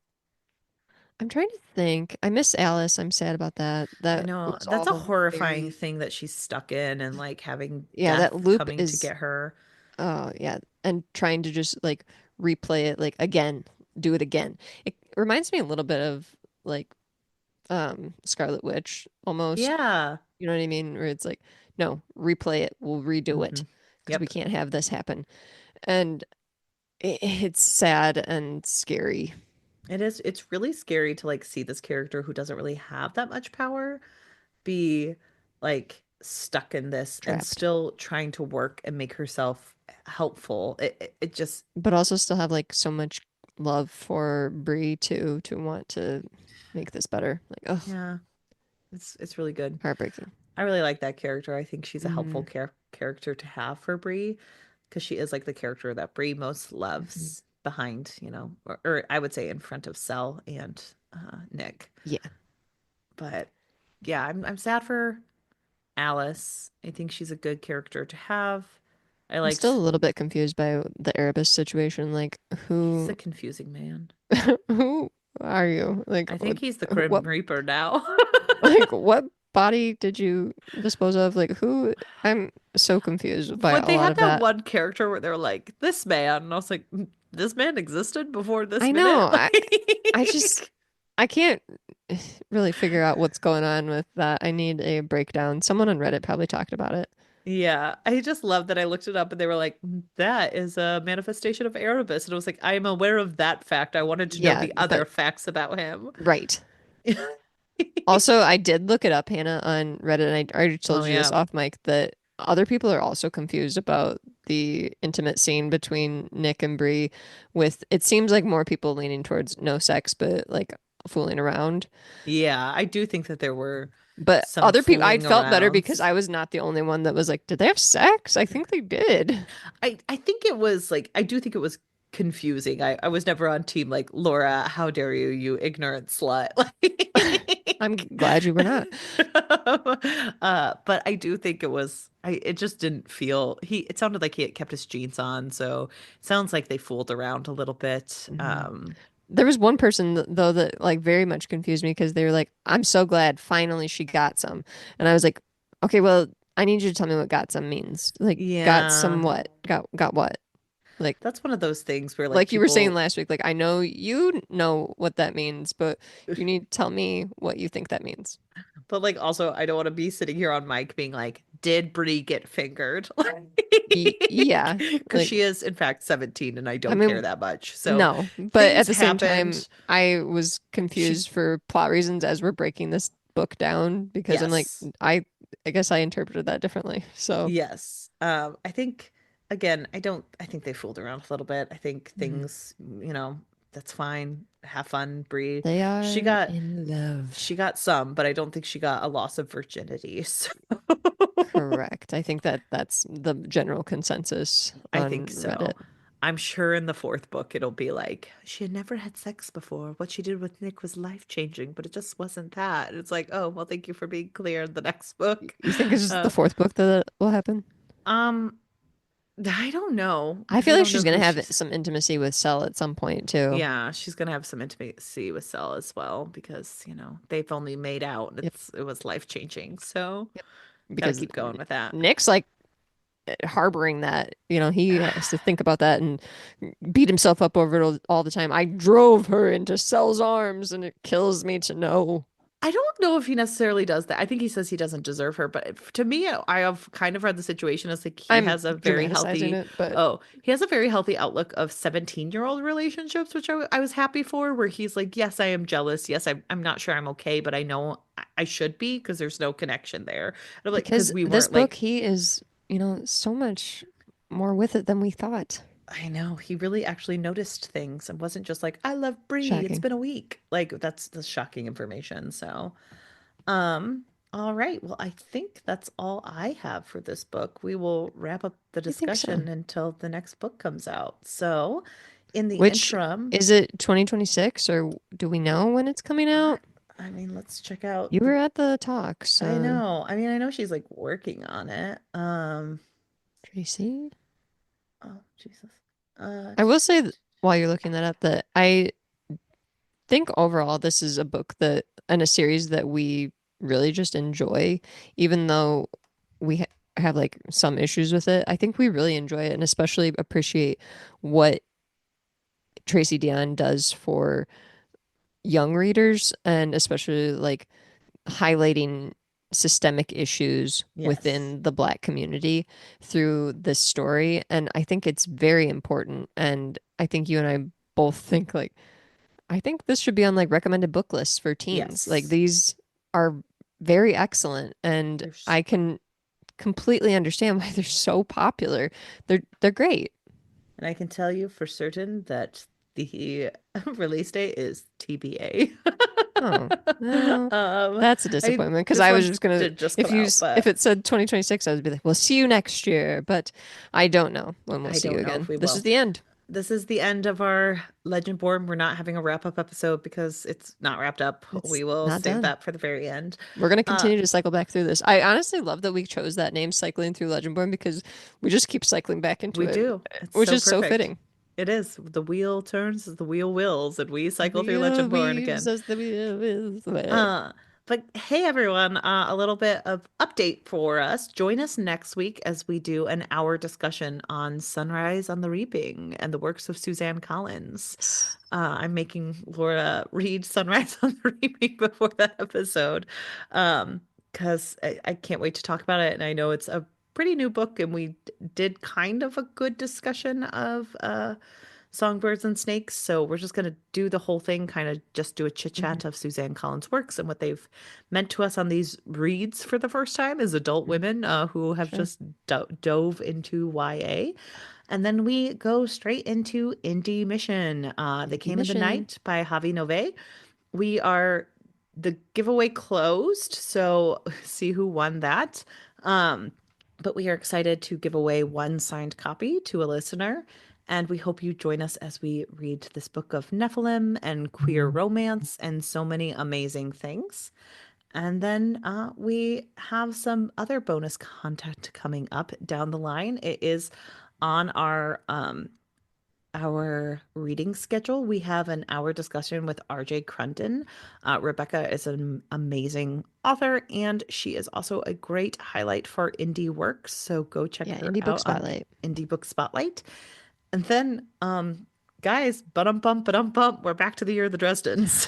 I'm trying to think. I miss Alice. I'm sad about that. I That know was that's a all horrifying very, thing that she's stuck in and like having yeah, that death loop coming to is, get her. oh, yeah. And trying to just like replay it like again, do it again. It reminds me a little bit of like Scarlet Witch almost. Yeah. You know what I mean? Where it's like, no, replay it. We'll redo Hmm. it because we Yep. can't have this happen. And it's sad and scary. It's really scary to like see this character who doesn't really have that much power be like stuck in this and Trapped. still trying to work and make herself helpful. It just But also still have like so much love for Bree to want to make this better. Like, oh, yeah, it's really good. heartbreaking. I really like that character. I think she's a helpful Mm-hmm. character to have for Bree because she is like the character that Bree most Hmm. loves behind, or I would say in front of Cell and Nick. Yeah. But yeah, I'm sad for Alice. I think she's a good character to have. I I'm still a liked little bit confused by the Erebus situation. Like, he's who, a confusing man. who are you? Like, I think he's the Grim what, Reaper now. like, what body did you dispose of? Like, who? I'm so confused by When a they lot had of that that. one character where they're like, this man, and I was like, this man existed before this I know. minute? I just, Like, I can't really figure out what's going on with that. I need a breakdown. Someone on Reddit probably talked about it. yeah, I just love that I looked it up and they were like, that is a manifestation of Erebus. And I was like, I am aware of that fact. I wanted to know Yeah, the other but facts about him. right. Also, I did look it up, Hannah, on Reddit, and I already Oh, told you this yeah. off mic that other people are also confused about the intimate scene between Nick and Bree with it seems like more people leaning towards no sex, but like fooling around. Yeah, I do think that there were But some other people, I fooling felt better because arounds. I was not the only one that was like, did they have sex? I think they did. I think it was like I do think it was confusing. I was never on team like Laura, how dare you, you ignorant slut. I'm Like glad you were not. but I do think it just didn't feel it sounded like he had kept his jeans on, so it sounds like they fooled around a litit. Mhm. There was one person though that like very much confused me because they were like, "I'm so glad finally she got some," and I was like, "Okay, well, I need you to tell me what got some means. Like, got Yeah, some what? Got what? Like, that's one of those things where like like you were saying people last week. Like, I know you know what that means, but you need to tell me what you think that means." but like also I don't want to be sitting here on mic being like, did Brie get fingered? Yeah, Because like she is in fact 17 and I I don't care mean, that much. So no, but at things the same time, happened. I was She confused for plot reasons as we're breaking this book down because I'm like, yes. I guess I interpreted that differently. So, Yes. I think again, I think they fooled around a little bit. I think mhm. things, that's fine. Have fun, Brie. They She are got in love. she got some, but I don't think she got a loss of virginity. So Correct. I think that that's the general consensus I on think Reddit. so. I'm sure in the fourth book it'll be like she had never had sex before. What she did with Nick was life-changing, but it just wasn't that. And it's like, oh, well, thank you for being clear in the next book. You think it's just the Uh, fourth book that will happen? um, I don't know I because feel we like don't know she's gonna who have she's. some intimacy with Cell at some point too. Yeah, she's gonna have some intimacy with Cell as well because, they've only made out and Yep. it was life-changing. So Yep. gotta Because keep going with that. Nick's like harboring that. He has to think about that and beat himself up over it all the time. I drove her into Cell's arms and it kills me to know. I don't know if he necessarily does that. I think he says he doesn't deserve her, but to me, I have kind of read the situation as like I'm dramatizing it, but he has a very healthy outlook of 17-year-old relationships, which I was happy for, where he's like, yes, I am jealous. Yes, I'm not sure I'm okay, but I know I should be because there's no connection there. And I'm like, because because we this weren't book, like, he is, so much more with it than we thought. I know he really actually noticed things and wasn't just like, I love Bree. It's Shocking. been a week. Like that's shocking information. So. Um, all right. Well, I think that's all I have for this book. We will wrap up the I think so. discussion until the next book comes out. So, in the Which interim, is it 2026 or do we know when it's coming I, out? I mean, let's check out You the were at the talks, I know. I mean, I know she's like working on it. Tracy. Oh, Jesus. I will say while you're looking that up that I think overall this is a book that and a series that we really just enjoy, even though we have like some issues with it. I think we really enjoy it and especially appreciate what Tracy Deonn does for young readers and especially like highlighting systemic issues Yes. within the Black community through this story. And I think it's very important. And I think you and I both think like, I think this should be on like recommended book lists for teens. Like Yes. these are very excellent. And There's I can completely understand why they're so popular. They're great. and I can tell you for certain that the release date is TBA. Oh, well, Um, that's a I disappointment because this I was one just gonna did just come out, if but it said 2026, I would be like, "We'll see you next year," but I don't know when we'll I see you don't know if again. we This is will. the end. This is the end of our Legendborn. We're not having a wrap up episode because it's not wrapped up. It's We will not save done. that for the very end. We're gonna Uh, continue to cycle back through this. I honestly love that we chose that name, cycling through Legendborn, because we just keep cycling back into we it, do. It's which so is so perfect. fitting. It is. The wheel turns as the wheel wills, and we The cycle through wheel Legendborn weaves again. as the wheel is. Uh, but hey, everyone, a little bit of update for us. Join us next week as we do an hour discussion on Sunrise on the Reaping and the works of Suzanne Collins. Yes. I'm making Laura read Sunrise on the Reaping before that episode because I can't wait to talk about it. And I know it's a pretty new book, and we did kind of a good discussion of Songbirds and Snakes. So we're just going to do the whole thing, kind of just do a chit Mhm. chat of Suzanne Collins' works and what they've meant to us on these reads for the first time as adult Mhm. women who have Sure. just dove into YA. And then we go straight into Indie Mission. They Indie Came in the Mission. Night by Javi Nove. We are the giveaway closed, so see who won that. Um, but we are excited to give away one signed copy to a listener. And we hope you join us as we read this book of Nephilim and queer romance and so many amazing things. And then we have some other bonus content coming up down the line. It is on our our reading schedule, we have an hour discussion with RJ Crundon. Rebecca is an amazing author, and she is also a great highlight for indie works. So go check Yeah, her Indie Book out on Spotlight. Indie Book Spotlight. And then, guys, bump, we're back to the year of the Dresdens.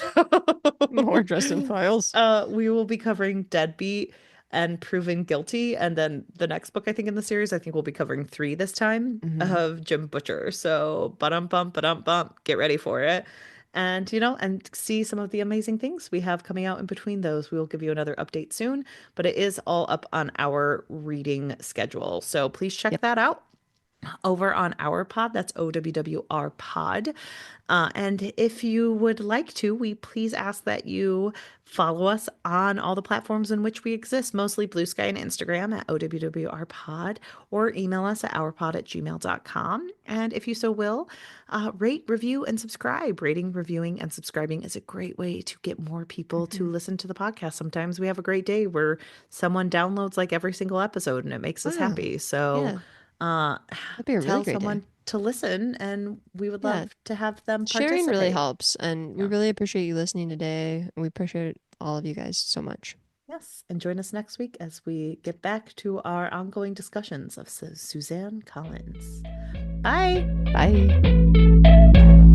More Dresden Files. We will be covering Deadbeat and Proven Guilty, and then the next book I think in the series, I think we'll be covering 3 this time Mm-hmm. of Jim Butcher. So bump, get ready for it. And and see some of the amazing things we have coming out in between those. We will give you another update soon, but it is all up on our reading schedule. So please check Yep. that out over on our pod. That's OWWR pod. And if you would like to, we please ask that you follow us on all the platforms in which we exist, mostly Blue Sky and Instagram at OWWR pod, or email us at ourpod@gmail.com. And if you so will, rate, review, and subscribe. Rating, reviewing, and subscribing is a great way to get more people to Mm-hmm. listen to the podcast. Sometimes we have a great day where someone downloads like every single episode and it makes us Wow. happy. So, Yeah, uh, that'd be a really tell great day. someone to listen, and we would Yeah, love to have them sharing really participate. helps, and we Yeah. really appreciate you listening today. We appreciate all of you guys so much. Yes. And join us next week as we get back to our ongoing discussions of Suzanne Collins. Bye. Bye.